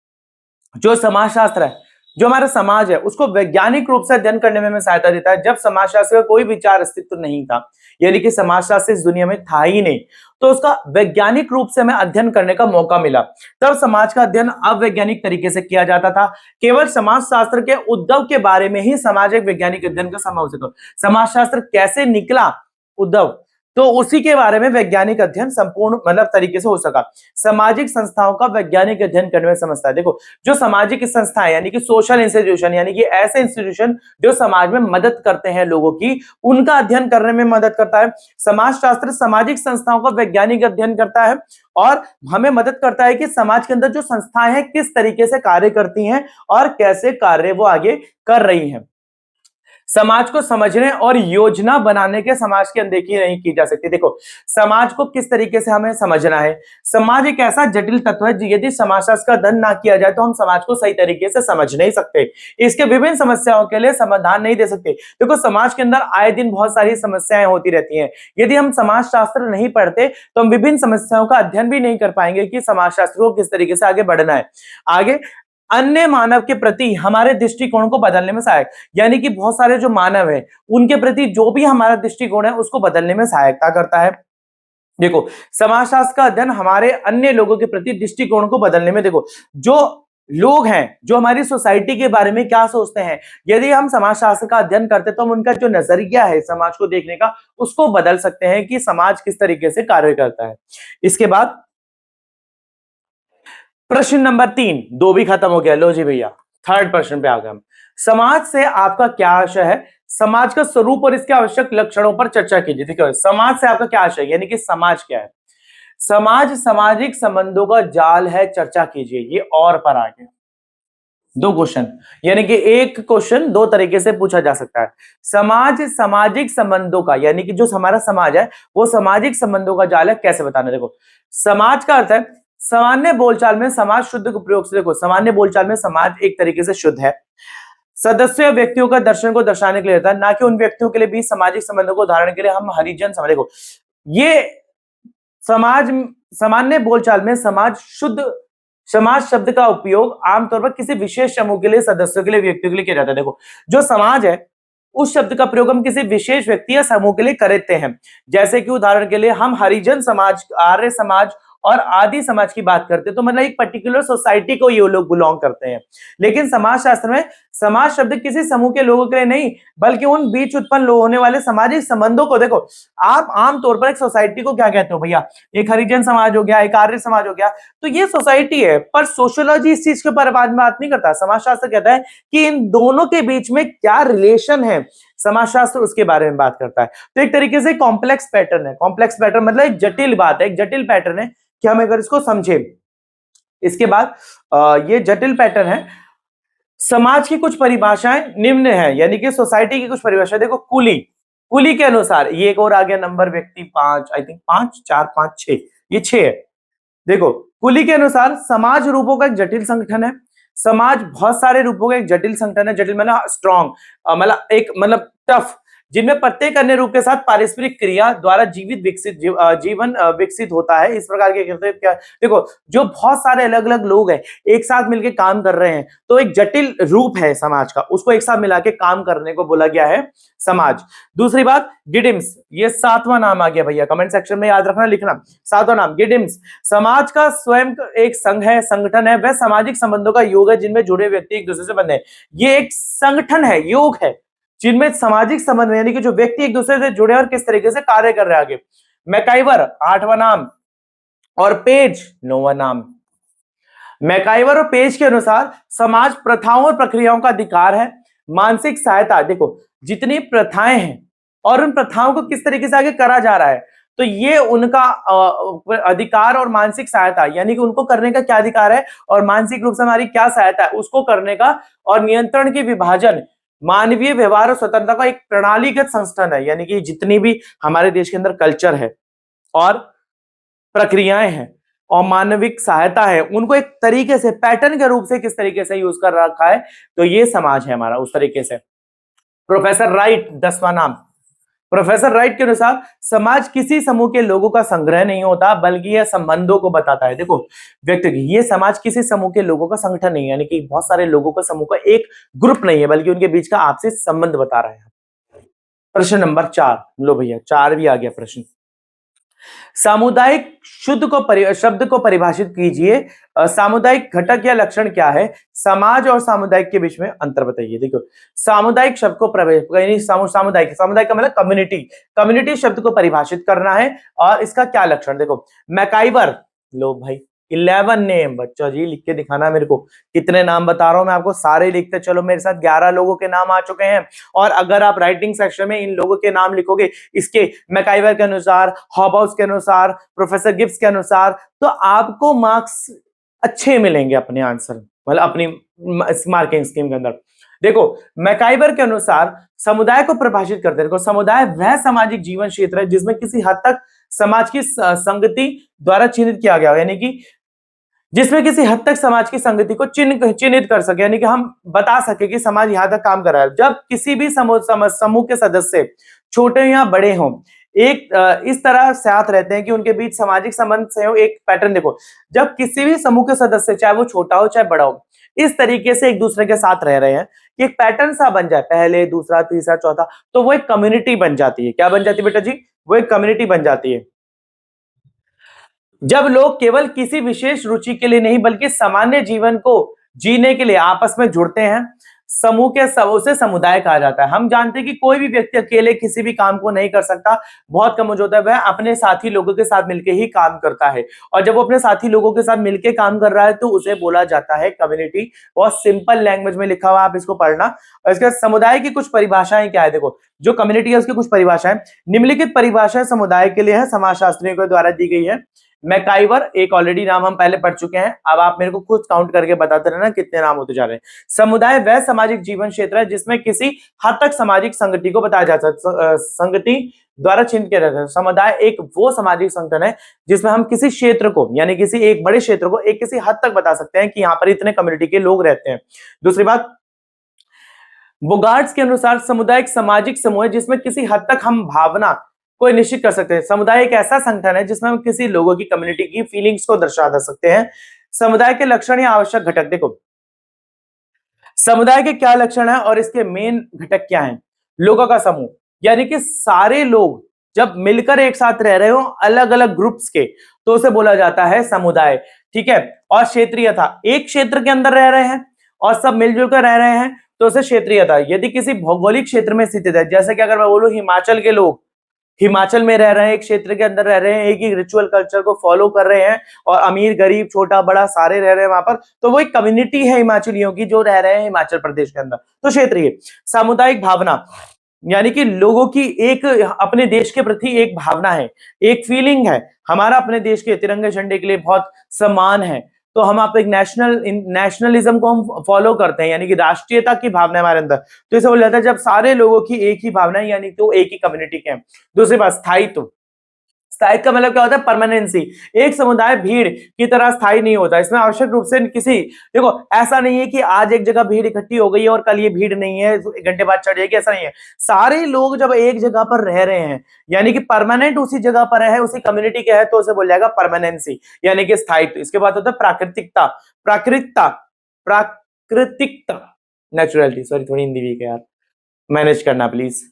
जो समाजशास्त्र है, जो हमारा समाज है उसको वैज्ञानिक रूप से अध्ययन करने में सहायता देता है। जब समाजशास्त्र का कोई विचार अस्तित्व नहीं था, यानी कि समाजशास्त्र इस दुनिया में था ही नहीं, तो उसका वैज्ञानिक रूप से हमें अध्ययन करने का मौका मिला। तब समाज का अध्ययन अवैज्ञानिक तरीके से किया जाता था। केवल समाजशास्त्र के उद्भव के बारे में ही सामाजिक वैज्ञानिक अध्ययन का संभव हो। समाजशास्त्र कैसे निकला, उद्भव, तो उसी के बारे में वैज्ञानिक अध्ययन संपूर्ण मतलब तरीके से हो सका। सामाजिक संस्थाओं का वैज्ञानिक अध्ययन करने में समझता है। देखो जो सामाजिक संस्थाएं यानी कि सोशल इंस्टीट्यूशन, यानी कि ऐसे इंस्टीट्यूशन जो समाज में मदद करते हैं लोगों की, उनका अध्ययन करने में मदद करता है। समाजशास्त्र सामाजिक संस्थाओं का वैज्ञानिक अध्ययन करता है और हमें मदद करता है कि समाज के अंदर जो संस्थाएं हैं किस तरीके से कार्य करती हैं और कैसे कार्य वो आगे कर रही हैं। समाज को समझने और योजना बनाने के समाज की अनदेखी नहीं की जा सकती। देखो, समाज को किस तरीके से हमें समझना है। समाज एक ऐसा जटिल तत्व है, यदि समाजशास्त्र का अध्ययन ना किया जाए तो हम समाज को सही तरीके से समझ नहीं सकते, इसके विभिन्न समस्याओं के लिए समाधान नहीं दे सकते। देखो, समाज के अंदर आए दिन बहुत सारी समस्याएं होती रहती हैं। यदि हम समाजशास्त्र नहीं पढ़ते तो हम विभिन्न समस्याओं का अध्ययन भी नहीं कर पाएंगे कि समाजशास्त्र को किस तरीके से आगे बढ़ना है। आगे अन्य मानव के प्रति हमारे दृष्टिकोण को बदलने में सहायक, यानी कि बहुत सारे जो मानव है उनके प्रति जो भी हमारा दृष्टिकोण है उसको बदलने में सहायता करता है। देखो, समाजशास्त्र का अध्ययन हमारे अन्य लोगों के प्रति दृष्टिकोण को बदलने में, देखो जो लोग हैं जो हमारी सोसाइटी के बारे में क्या सोचते हैं, यदि हम समाजशास्त्र का अध्ययन करते तो हम उनका जो नजरिया है समाज को देखने का उसको बदल सकते हैं कि समाज किस तरीके से कार्य करता है। इसके बाद प्रश्न नंबर 3, 2 भी खत्म हो गया। लो जी भैया, थर्ड प्रश्न पे आ गए हम। समाज से आपका क्या आशय है? समाज का स्वरूप और इसके आवश्यक लक्षणों पर चर्चा कीजिए। देखो, समाज से आपका क्या आशय है, यानी कि समाज क्या है? समाज सामाजिक संबंधों का जाल है, चर्चा कीजिए। ये और पर आ गया 2 क्वेश्चन, यानी कि एक क्वेश्चन 2 तरीके से पूछा जा सकता है। समाज सामाजिक संबंधों का, यानी कि जो हमारा समाज है वो सामाजिक संबंधों का जाल है, कैसे बताना? देखो, समाज का अर्थ है सामान्य बोलचाल में समाज शुद्ध के प्रयोग से। देखो, सामान्य बोलचाल में समाज एक तरीके से शुद्ध है, सदस्य व्यक्तियों का दर्शन को दर्शाने के लिए रहता है, ना कि उन व्यक्तियों के लिए भी सामाजिक संबंधों को उदाहरण के लिए हम हरिजन समाज। देखो, ये समाज सामान्य बोलचाल में समाज शुद्ध, समाज शब्द का उपयोग आमतौर पर किसी विशेष समूह के लिए, सदस्यों के लिए, व्यक्तियों के लिए किया जाता है। देखो, जो समाज है उस शब्द का प्रयोग हम किसी विशेष व्यक्ति या समूह के लिए करते हैं। जैसे कि उदाहरण के लिए हम हरिजन समाज, आर्य समाज और आदि समाज की बात करते हैं तो मतलब एक पर्टिकुलर सोसाइटी को ये लोग बिलोंग करते हैं। लेकिन समाजशास्त्र में समाज शब्द किसी समूह के लोगों के लिए नहीं, बल्कि उन बीच उत्पन्न होने वाले सामाजिक संबंधों को। देखो, आप आमतौर पर एक सोसाइटी को क्या कहते हो भैया? एक हरिजन समाज हो गया, एक आर्य समाज हो गया, तो ये सोसाइटी है। पर सोशियोलॉजी इस चीज के ऊपर बात नहीं करता। समाजशास्त्र कहता है कि इन दोनों के बीच में क्या रिलेशन है, समाजशास्त्र उसके बारे में बात करता है। तो एक तरीके से कॉम्प्लेक्स पैटर्न है। कॉम्प्लेक्स पैटर्न मतलब एक जटिल बात है, एक जटिल पैटर्न है कि हम अगर इसको समझे। इसके बाद ये जटिल पैटर्न है। समाज की कुछ परिभाषाएं निम्न है, यानी कि सोसाइटी की कुछ परिभाषा। देखो, कुली, कुली के अनुसार ये एक और आ गया नंबर, व्यक्ति 5, आई थिंक 5, 4, 5, 6, ये 6 है। देखो, कुली के अनुसार समाज रूपों का एक जटिल संगठन है। समाज बहुत सारे रूपों का एक जटिल संगठन है। जटिल मतलब स्ट्रॉन्ग, मतलब एक मतलब टफ, जिनमें प्रत्येक अन्य रूप के साथ पारस्परिक क्रिया द्वारा जीवन विकसित होता है। इस प्रकार के क्या, देखो जो बहुत सारे अलग अलग लोग हैं एक साथ मिलकर काम कर रहे हैं तो एक जटिल रूप है समाज का, उसको एक साथ मिला के काम करने को बोला गया है समाज। दूसरी बात, गिडिम्स, ये 7वां नाम आ गया भैया, कमेंट सेक्शन में याद रखना, लिखना 7वां नाम गिडिम्स। समाज का स्वयं एक संघ है, संगठन है, वह सामाजिक संबंधों का योग है जिनमें जुड़े व्यक्ति एक दूसरे से बंधे हैं। ये एक संगठन है, योग है, जिनमें सामाजिक संबंध यानी कि जो व्यक्ति एक दूसरे से जुड़े और किस तरीके से कार्य कर रहे हैं। आगे मैकाइवर 8वां नाम और पेज 9वां नाम। मैकाइवर और पेज के अनुसार समाज प्रथाओं और प्रक्रियाओं का अधिकार है। मानसिक सहायता, देखो जितनी प्रथाएं हैं और उन प्रथाओं को किस तरीके से आगे करा जा रहा है, तो ये उनका अधिकार और मानसिक सहायता, यानी कि उनको करने का क्या अधिकार है और मानसिक रूप से हमारी क्या सहायता है उसको करने का, और नियंत्रण की विभाजन मानवीय व्यवहार और स्वतंत्रता का एक प्रणालीगत संस्थान है। यानी कि जितनी भी हमारे देश के अंदर कल्चर है और प्रक्रियाएं हैं और मानविक सहायता है, उनको एक तरीके से पैटर्न के रूप से किस तरीके से यूज कर रखा है, तो ये समाज है हमारा उस तरीके से। प्रोफेसर राइट 10वां नाम। प्रोफेसर राइट के अनुसार समाज किसी समूह के लोगों का संग्रह नहीं होता बल्कि यह संबंधों को बताता है। देखो, व्यक्ति की, ये समाज किसी समूह के लोगों का संगठन नहीं है, यानी कि बहुत सारे लोगों का समूह का एक ग्रुप नहीं है, बल्कि उनके बीच का आपसी संबंध बता रहा है। प्रश्न नंबर 4, लो भैया 4 भी आ गया प्रश्न। सामुदायिक शब्द को परिभाषित कीजिए। सामुदायिक घटक या लक्षण क्या है? समाज और सामुदायिक के बीच में अंतर बताइए। देखो, सामुदायिक शब्द को सामुदायिक का मतलब कम्युनिटी, कम्युनिटी शब्द को परिभाषित करना है और इसका क्या लक्षण। देखो, मैकाइवर, लो भाई 11 नेम, बच्चा जी लिख के दिखाना मेरे को, कितने नाम बता रहा हूं मैं आपको, सारे लिखते चलो मेरे साथ। 11 लोगों के नाम आ चुके हैं और अगर आप राइटिंग सेक्शन में इन लोगों के नाम लिखोगे, इसके मैकाइवर के अनुसार, हॉबाउस के अनुसार, प्रोफेसर गिब्स के अनुसार, तो आपको मार्क्स अच्छे मिलेंगे अपने आंसर, मतलब अपनी मार्किंग स्कीम के अंदर। देखो, मैकाइवर के अनुसार समुदाय को परिभाषित करते हैं। देखो, समुदाय वह सामाजिक जीवन क्षेत्र है जिसमें किसी हद तक समाज की संगति द्वारा चिन्हित किया गया हो, यानी कि जिसमें किसी हद तक समाज की संगति को चिन्हित कर सके, यानी कि हम बता सके कि समाज यहां तक काम कर रहा है। जब किसी भी समूह के सदस्य छोटे या बड़े हों, एक इस तरह साथ रहते हैं कि उनके बीच सामाजिक संबंध से हो। एक पैटर्न देखो, जब किसी भी समूह के सदस्य, चाहे वो छोटा हो चाहे बड़ा हो, इस तरीके से एक दूसरे के साथ रह रहे हैं कि एक पैटर्न सा बन जाए, पहले दूसरा तीसरा चौथा, तो वो एक कम्युनिटी बन जाती है। क्या बन जाती है बेटा जी? वो एक कम्युनिटी बन जाती है। जब लोग केवल किसी विशेष रुचि के लिए नहीं बल्कि सामान्य जीवन को जीने के लिए आपस में जुड़ते हैं, समूह के उसे समुदाय कहा जाता है। हम जानते हैं कि कोई भी व्यक्ति अकेले किसी भी काम को नहीं कर सकता, बहुत कम हो जाता है, वह अपने साथी लोगों के साथ मिलकर ही काम करता है। और जब वो अपने साथी लोगों के साथ मिलकर काम कर रहा है तो उसे बोला जाता है कम्युनिटी। बहुत सिंपल लैंग्वेज में लिखा हुआ, आप इसको पढ़ना। और इसके समुदाय की कुछ परिभाषाएं क्या है, देखो जो कम्युनिटी है उसकी कुछ परिभाषाएं, निम्नलिखित परिभाषाएं समुदाय के लिए है, समाजशास्त्रियों के द्वारा दी गई है। मैकाइवर, एक ऑलरेडी नाम हम पहले पढ़ चुके हैं, अब आप मेरे को खुद काउंट करके बताते रहना कितने नाम होते जा रहे हैं। समुदाय वह सामाजिक जीवन क्षेत्र है जिसमें किसी हद तक सामाजिक संगति को बताया जा सकता है, संगति द्वारा चिन्हित किया जाता है। समुदाय एक वो सामाजिक संगठन है जिसमें हम किसी क्षेत्र को, यानी किसी एक बड़े क्षेत्र को एक किसी हद तक बता सकते हैं कि यहाँ पर इतने कम्युनिटी के लोग रहते हैं। दूसरी बात, बोगार्ड्स के अनुसार समुदाय एक सामाजिक समूह है जिसमें किसी हद तक हम भावना को निश्चित कर सकते हैं। समुदाय एक ऐसा संगठन है जिसमें हम किसी लोगों की, कम्युनिटी की फीलिंग्स को दर्शा सकते हैं। समुदाय के लक्षण या आवश्यक घटक, देखो समुदाय के क्या लक्षण है और इसके मेन घटक क्या हैं। लोगों का समूह, यानी कि सारे लोग जब मिलकर एक साथ रह रहे हो अलग अलग ग्रुप्स के, तो उसे बोला जाता है समुदाय। ठीक है। और क्षेत्रीयता, एक क्षेत्र के अंदर रह रहे हैं और सब मिलजुल कर रह रहे हैं तो उसे क्षेत्रीयता। यदि किसी भौगोलिक क्षेत्र में स्थित है, जैसे कि अगर मैं बोलूं हिमाचल के लोग हिमाचल में रह रहे हैं, एक क्षेत्र के अंदर रह रहे हैं, एक ही रिचुअल कल्चर को फॉलो कर रहे हैं और अमीर गरीब छोटा बड़ा सारे रह रहे हैं वहां पर, तो वो एक कम्युनिटी है हिमाचलियों की जो रह रहे हैं हिमाचल प्रदेश के अंदर, तो क्षेत्रीय। सामुदायिक भावना, यानी कि लोगों की एक अपने देश के प्रति एक भावना है, एक फीलिंग है। हमारा अपने देश के तिरंगे झंडे के लिए बहुत सम्मान है, तो हम आप एक नेशनलिज्म को हम फॉलो करते हैं, यानी कि राष्ट्रीयता की भावना हमारे अंदर। तो इसे बोला जाता है जब सारे लोगों की एक ही भावना है, यानी तो एक ही कम्युनिटी के हैं। दूसरी बात, स्थायित्व। स्थायित्व का मतलब क्या होता है? परमानेंसी। एक समुदाय भीड़ की तरह स्थायी नहीं होता, इसमें आवश्यक रूप से किसी, देखो ऐसा नहीं है कि आज एक जगह भीड़ इकट्ठी हो गई है और कल ये भीड़ नहीं है, एक घंटे बाद चढ़ जाएगी, ऐसा नहीं है। सारे लोग जब एक जगह पर रह रहे हैं, यानी कि परमानेंट उसी जगह पर है, उसी कम्युनिटी के है, तो उसे बोल जाएगा परमानेंसी, यानी कि स्थायित्व। इसके बाद होता है प्राकृतिकता। प्राकृतिकता, प्राकृतिकता, नेचुरलिटी, सॉरी थोड़ी हिंदी वीक है यार, मैनेज करना प्लीज।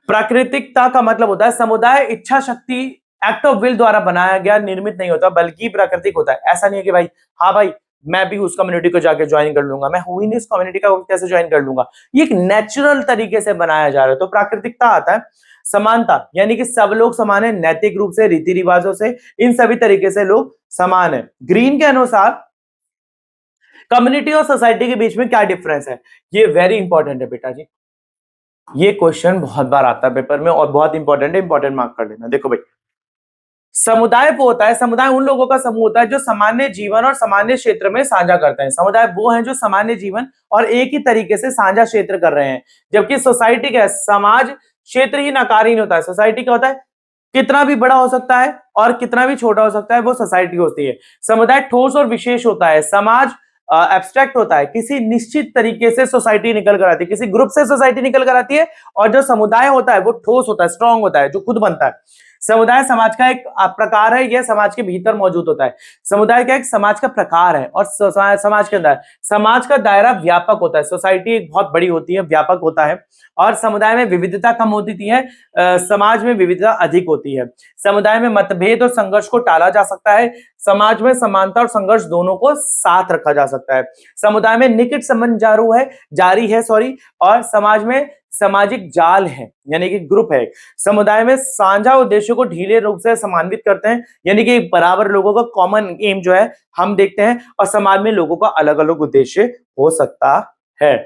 प्राकृतिकता का मतलब होता है समुदाय इच्छा शक्ति, एक्ट ऑफ विल द्वारा बनाया गया, निर्मित नहीं होता बल्कि प्राकृतिक होता है। ऐसा नहीं है कि भाई हाँ भाई मैं भी उस कम्युनिटी को जाके ज्वाइन कर लूंगा, मैं हुई नहीं उस कम्युनिटी का कैसे ज्वाइन कर लूंगा, ये एक नेचुरल तरीके से बनाया जा रहा है, तो प्राकृतिकता आता है। समानता, यानी कि सब लोग समान है, नैतिक रूप से, रीति रिवाजों से, इन सभी तरीके से लोग समान है। ग्रीन के अनुसार कम्युनिटी और सोसाइटी के बीच में क्या डिफरेंस है, ये वेरी इंपॉर्टेंट है बेटा जी, ये क्वेश्चन बहुत बार आता है पेपर में और बहुत इंपॉर्टेंट है, इंपॉर्टेंट मार्क कर लेना। देखो भाई, समुदाय वो होता है, समुदाय उन लोगों का समूह होता है जो सामान्य जीवन और सामान्य क्षेत्र में साझा करते हैं। समुदाय वो हैं जो सामान्य जीवन और एक ही तरीके से साझा क्षेत्र कर रहे हैं, जबकि सोसाइटी का समाज क्षेत्र ही नकारहीन होता है। सोसाइटी क्या होता है? कितना भी बड़ा हो सकता है और कितना भी छोटा हो सकता है, वो सोसाइटी होती है। समुदाय ठोस और विशेष होता है, समाज एब्स्ट्रैक्ट होता है, किसी निश्चित तरीके से सोसाइटी निकल कर आती है, किसी ग्रुप से सोसाइटी निकल कर आती है, और जो समुदाय होता है वो ठोस होता है, स्ट्रांग होता है, जो खुद बनता है। समुदाय समाज का एक प्रकार है, यह समाज के भीतर मौजूद होता है। समुदाय का एक समाज का प्रकार है और समाज के अंदर समाज का दायरा व्यापक होता है। सोसाइटी एक बहुत बड़ी होती है, व्यापक होता है, और समुदाय में विविधता कम होती है, समाज में विविधता अधिक होती है। समुदाय में मतभेद और संघर्ष को टाला जा सकता है, समाज में समानता और संघर्ष दोनों को साथ रखा जा सकता है। समुदाय में निकट संबंध जारी है और समाज में सामाजिक जाल है, यानी कि ग्रुप है। समुदाय में साझा उद्देश्यों को ढीले रूप से समान्वित करते हैं, यानी कि बराबर लोगों का कॉमन एम जो है हम देखते हैं, और समाज में लोगों का अलग अलग उद्देश्य हो सकता है।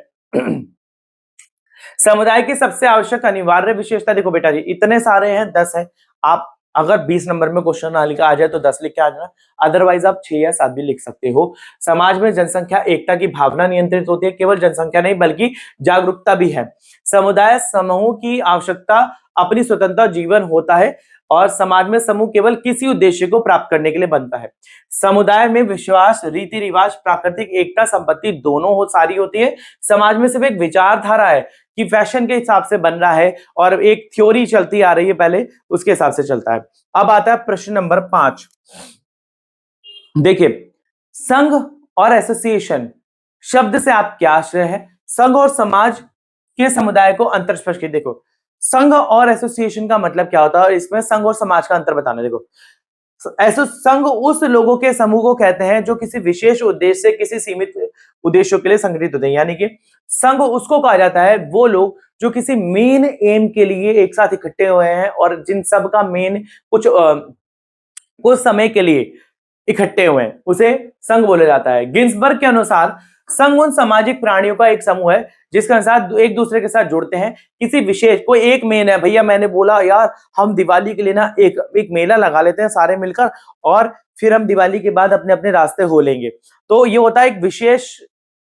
समुदाय की सबसे आवश्यक अनिवार्य विशेषता, देखो बेटा जी इतने सारे हैं, 10 है, आप अगर 20 नंबर में क्वेश्चन ना लिखा आ जाए तो 10 लिख के आ जाना, अदरवाइज आप 6 या 7 भी लिख सकते हो। समाज में जनसंख्या एकता की भावना नियंत्रित होती है, केवल जनसंख्या नहीं बल्कि जागरूकता भी है। समुदाय समूह की आवश्यकता अपनी स्वतंत्रता जीवन होता है और समाज में समूह केवल किसी उद्देश्य को प्राप्त करने के लिए बनता है। समुदाय में विश्वास, रीति रिवाज, प्राकृतिक एकता, संपत्ति दोनों हो सारी होती है। समाज में सिर्फ एक विचारधारा है कि फैशन के हिसाब से बन रहा है और एक थ्योरी चलती आ रही है पहले, उसके हिसाब से चलता है। अब आता है प्रश्न नंबर 5। देखिए, संघ और एसोसिएशन शब्द से आप क्या आशय है? संघ और समाज के समुदाय को अंतर स्पष्ट कीजिए। देखो, संघ और एसोसिएशन का मतलब क्या होता है और इसमें संघ और समाज का अंतर बताना। देखो, ऐसे संघ उस लोगों के समूह को कहते हैं जो किसी विशेष उद्देश्य से किसी सीमित उद्देश्यों के लिए संगठित होते हैं। यानी कि संघ उसको कहा जाता है वो लोग जो किसी मेन एम के लिए एक साथ इकट्ठे हुए हैं और जिन सब का मेन कुछ समय के लिए इकट्ठे हुए हैं, उसे संघ बोला जाता है। गिन्सबर्ग के अनुसार संघ उन सामाजिक प्राणियों का एक समूह है जिसके अनुसार एक दूसरे के साथ जुड़ते हैं किसी विशेष, कोई एक मेन है। भैया मैंने बोला यार हम दिवाली के लिए ना एक मेला लगा लेते हैं सारे मिलकर और फिर हम दिवाली के बाद अपने अपने रास्ते हो लेंगे। तो ये होता है एक विशेष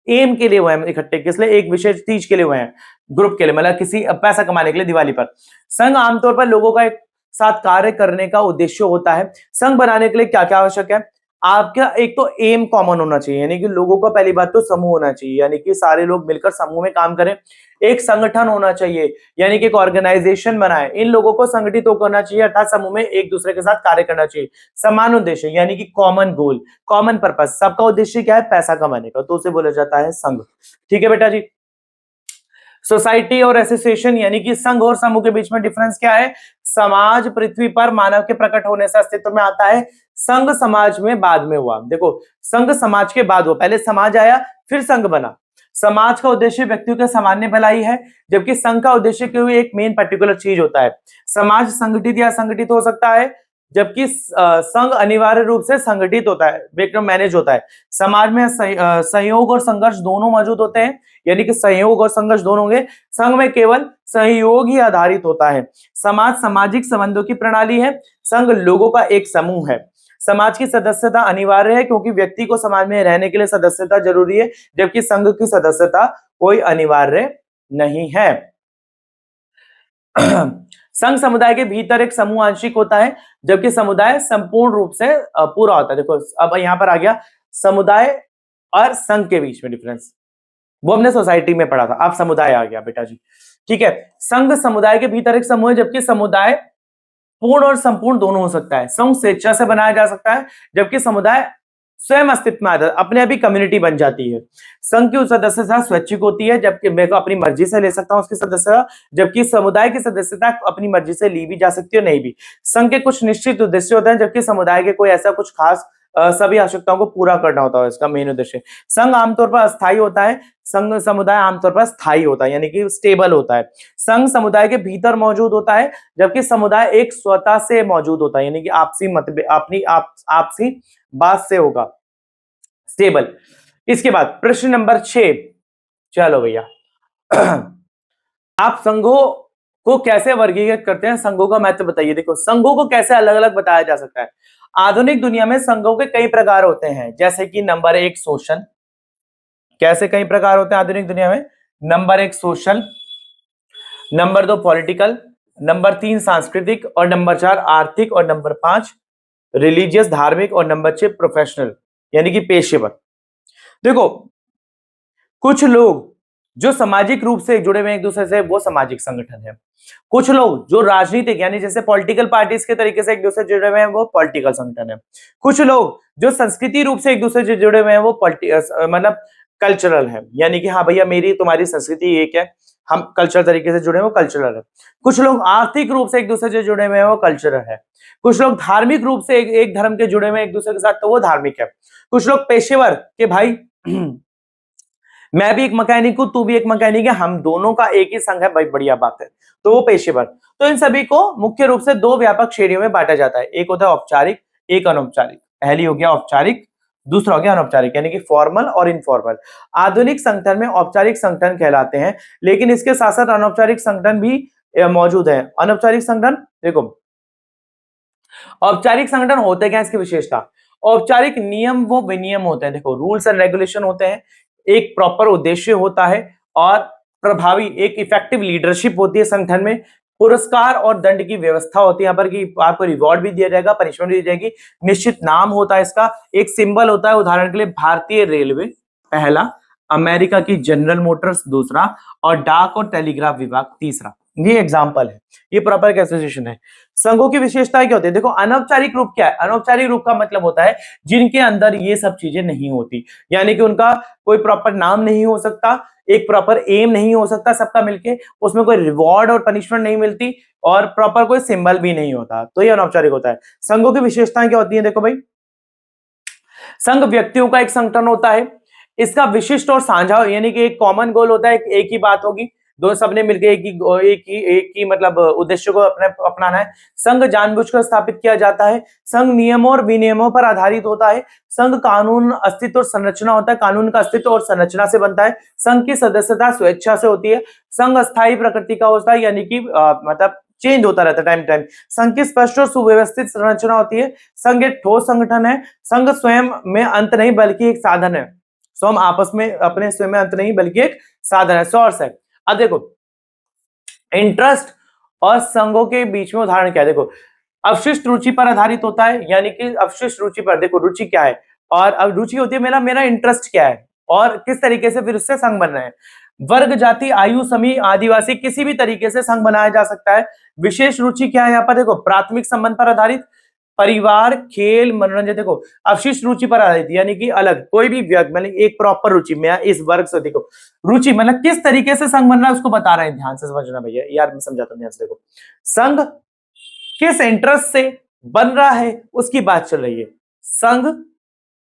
एम के लिए हुए हैं इकट्ठे, किस लिए? एक विशेष चीज के लिए हुए हैं, ग्रुप के लिए, मतलब किसी पैसा कमाने के लिए दिवाली पर। संघ आमतौर पर लोगों का एक साथ कार्य करने का उद्देश्य होता है। संघ बनाने के लिए क्या क्या आवश्यक है? आपका एक तो एम कॉमन होना चाहिए, यानी कि लोगों का पहली बात तो समूह होना चाहिए, यानी कि सारे लोग मिलकर समूह में काम करें। एक संगठन होना चाहिए, यानी कि एक ऑर्गेनाइजेशन बनाए, इन लोगों को संगठित होना चाहिए अर्थात समूह में एक दूसरे के साथ कार्य करना चाहिए। समान उद्देश्य यानी कि कॉमन गोल, कॉमन पर्पस, सबका उद्देश्य क्या है? पैसा कमाने का, तो उसे बोला जाता है संघ। ठीक है बेटा जी। सोसाइटी और एसोसिएशन यानी कि संघ और समूह के बीच में डिफरेंस क्या है? समाज पृथ्वी पर मानव के प्रकट होने से अस्तित्व में आता है, संघ समाज में बाद में हुआ। देखो, संघ समाज के बाद हुआ, पहले समाज आया फिर संघ बना। समाज का उद्देश्य व्यक्तियों के सामान्य भलाई है, जबकि संघ का उद्देश्य कोई एक मेन पर्टिकुलर चीज होता है। समाज संगठित या असंगठित हो सकता है, जबकि संघ अनिवार्य रूप से संगठित होता है, मैनेज होता है। समाज में सहयोग और संघर्ष दोनों मौजूद होते हैं, यानी कि सहयोग और संघर्ष दोनों होंगे। संघ में केवल सहयोग ही आधारित होता है। समाज सामाजिक संबंधों की प्रणाली है, संघ लोगों का एक समूह है। समाज की सदस्यता अनिवार्य है क्योंकि व्यक्ति को समाज में रहने के लिए सदस्यता जरूरी है, जबकि संघ की सदस्यता कोई अनिवार्य नहीं है। संघ समुदाय के भीतर एक समूह आंशिक होता है, जबकि समुदाय संपूर्ण रूप से पूरा होता है। देखो, अब यहां पर आ गया समुदाय और संघ के बीच में डिफरेंस, वो हमने सोसाइटी में पढ़ा था, अब समुदाय आ गया बेटा जी। ठीक है, संघ समुदाय के भीतर एक समूह है, जबकि समुदाय पूर्ण और संपूर्ण दोनों हो सकता है। संघ स्वेच्छा से बनाया जा सकता है, जबकि समुदाय स्वयं अस्तित्व में आता है, अपने आप ही कम्युनिटी बन जाती है। संघ की सदस्यता स्वैच्छिक होती है, जबकि मैं अपनी मर्जी से ले सकता हूं उसकी सदस्यता, जबकि समुदाय की सदस्यता अपनी मर्जी से ली भी जा सकती है, नहीं भी। संघ के कुछ निश्चित उद्देश्य होते हैं, जबकि समुदाय के कोई ऐसा कुछ खास सभी आवश्यकताओं को पूरा करना होता है, इसका मेन उद्देश्य। संघ आमतौर पर अस्थायी होता है, संघ समुदाय आमतौर पर स्थायी होता है, यानी कि स्टेबल होता है। संघ समुदाय के भीतर मौजूद होता है, जबकि समुदाय एक स्वतः से मौजूद होता है, यानी कि आपसी मतभेद, अपनी आपसी बात से होगा, स्टेबल। इसके बाद प्रश्न नंबर 6। चलो भैया, आप संघों को कैसे वर्गीकृत करते हैं? संघों का महत्व बताइए। देखो, संघों को कैसे अलग अलग बताया जा सकता है? आधुनिक दुनिया में संघों के कई प्रकार होते हैं, जैसे कि नंबर 1 सोशल। कैसे कई प्रकार होते हैं आधुनिक दुनिया में? Number 1 social, number 2 political, number 3 सांस्कृतिक, और नंबर 4 आर्थिक, और नंबर 5 रिलीजियस धार्मिक, और नंबर 6 प्रोफेशनल यानी कि पेशेवर। देखो, कुछ लोग जो सामाजिक रूप से जुड़े हुए हैं एक दूसरे से, वो सामाजिक संगठन है। कुछ लोग जो राजनीतिक यानी जैसे पॉलिटिकल पार्टीज के तरीके से एक दूसरे से जुड़े हुए हैं, वो पॉलिटिकल संगठन है। कुछ लोग जो संस्कृति रूप से एक दूसरे से जुड़े हुए हैं, वो मतलब कल्चरल है, यानी कि हाँ भैया मेरी तुम्हारी संस्कृति एक है, हम कल्चरल तरीके से जुड़े हैं, वो कल्चरल है। कुछ लोग आर्थिक रूप से एक दूसरे से जुड़े हुए हैं, वो कल्चरल है। कुछ लोग धार्मिक रूप से एक धर्म के जुड़े हुए हैं एक दूसरे के साथ, तो वो धार्मिक है। कुछ लोग पेशेवर के भाई मैं भी एक मैकेनिक हूं, तू भी एक मैकेनिक है, हम दोनों का एक ही संघ है भाई, बढ़िया बात है, तो वो पेशेवर। तो इन सभी को मुख्य रूप से दो व्यापक श्रेणियों में बांटा जाता है, एक होता है औपचारिक, एक अनौपचारिक। पहली हो गया औपचारिक, दूसरा हो गया अनौपचारिक, यानी कि फॉर्मल और इनफॉर्मल। आधुनिक संगठन में औपचारिक संगठन कहलाते हैं, लेकिन इसके साथ साथ अनौपचारिक संगठन भी मौजूद है। अनौपचारिक संगठन देखो, औपचारिक संगठन होते क्या है, इसकी विशेषता। औपचारिक नियम वो विनियम होते हैं, देखो रूल्स एंड रेगुलेशन होते हैं, एक प्रॉपर उद्देश्य होता है और प्रभावी एक इफेक्टिव लीडरशिप होती है संगठन में, पुरस्कार और दंड की व्यवस्था होती है यहाँ पर कि आपको रिवॉर्ड भी दिया जाएगा, पनिशमेंट भी दी जाएगी, निश्चित नाम होता है इसका, एक सिंबल होता है, उदाहरण के लिए भारतीय रेलवे पहला, अमेरिका की जनरल मोटर्स दूसरा, और डाक और टेलीग्राफ विभाग तीसरा। ये एग्जाम्पल है, ये प्रॉपर एसोसिएशन है। संघों की विशेषताएं क्या होती है, देखो अनौपचारिक रूप क्या है, अनौपचारिक रूप का मतलब होता है जिनके अंदर ये सब चीजें नहीं होती, यानी कि उनका कोई प्रॉपर नाम नहीं हो सकता, एक प्रॉपर एम नहीं हो सकता सबका मिलके, उसमें कोई रिवॉर्ड और पनिशमेंट नहीं मिलती, और प्रॉपर कोई सिंबल भी नहीं होता, तो ये अनौपचारिक होता है। संघों की विशेषताएं क्या होती है, देखो भाई, संघ व्यक्तियों का एक संगठन होता है, इसका विशिष्ट और साझा यानी कि एक कॉमन गोल होता है, एक ही बात होगी, दो सबने मिलकर एक ही मतलब उद्देश्य को अपनाना है। संघ जानबूझकर स्थापित किया जाता है, संघ नियमों और विनियमों पर आधारित होता है, संघ कानून अस्तित्व और संरचना होता है, कानून का अस्तित्व और संरचना से बनता है, संघ की सदस्यता स्वेच्छा से होती है, संघ अस्थायी प्रकृति का होता है, यानी कि मतलब चेंज होता रहता है टाइम टाइम, संघ की स्पष्ट और सुव्यवस्थित संरचना होती है, संघ एक ठोस संगठन है, संघ स्वयं में अंत नहीं बल्कि एक साधन है, स्वयं आपस में अपने स्वयं में अंत नहीं बल्कि एक साधन है, सोर्स है। अब देखो इंटरेस्ट और संघों के बीच में उदाहरण क्या है, देखो अवशिष्ट रुचि पर आधारित होता है, यानी कि अवशिष्ट रुचि पर, देखो रुचि क्या है और अब रुचि होती है मेरा मेरा इंटरेस्ट क्या है और किस तरीके से फिर उससे संघ बन रहे हैं। वर्ग जाति आयु समूह आदिवासी किसी भी तरीके से संघ बनाया जा सकता है। विशेष रुचि क्या है यहाँ पर, देखो प्राथमिक संबंध पर आधारित, परिवार खेल मनोरंजन, देखो अवशिष्ट रुचि पर आधारित यानी कि अलग कोई भी व्यक्ति मतलब एक प्रॉपर रुचि मैं इस वर्ग से, देखो रुचि मतलब किस तरीके से संघ बन रहा है उसको बता रहे हैं, ध्यान से समझना भैया, यार मैं समझाता हूं ध्यान से, देखो संघ किस इंटरेस्ट से बन रहा है उसकी बात चल रही है, संघ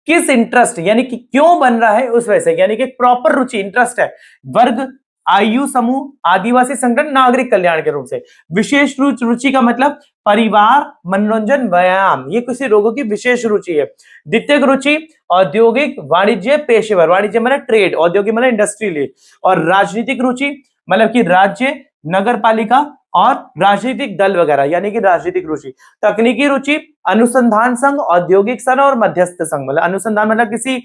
किस इंटरेस्ट यानी कि क्यों बन रहा है उस वजह से, यानी कि प्रॉपर रुचि इंटरेस्ट है, वर्ग आयु समूह आदिवासी संगठन नागरिक कल्याण के रूप से, विशेष रुचि का मतलब परिवार मनोरंजन व्यायाम, ये किसी रोगों की विशेष रुचि है। द्वितीयक रुचि औद्योगिक वाणिज्य पेशेवर, वाणिज्य मतलब ट्रेड, औद्योगिक मतलब इंडस्ट्रियल, और राजनीतिक रुचि मतलब कि राज्य नगर पालिका और राजनीतिक दल वगैरह यानी कि राजनीतिक रुचि। तकनीकी रुचि अनुसंधान संघ औद्योगिक संघ और मध्यस्थ संघ, मतलब अनुसंधान मतलब किसी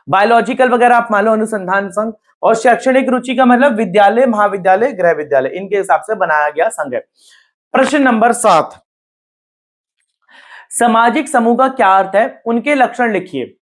बायोलॉजिकल वगैरह आप मान लो अनुसंधान संघ, और शैक्षणिक रुचि का मतलब विद्यालय महाविद्यालय गृह विद्यालय, इनके हिसाब से बनाया गया संघ है। प्रश्न नंबर 7, सामाजिक समूह का क्या अर्थ है, उनके लक्षण लिखिए।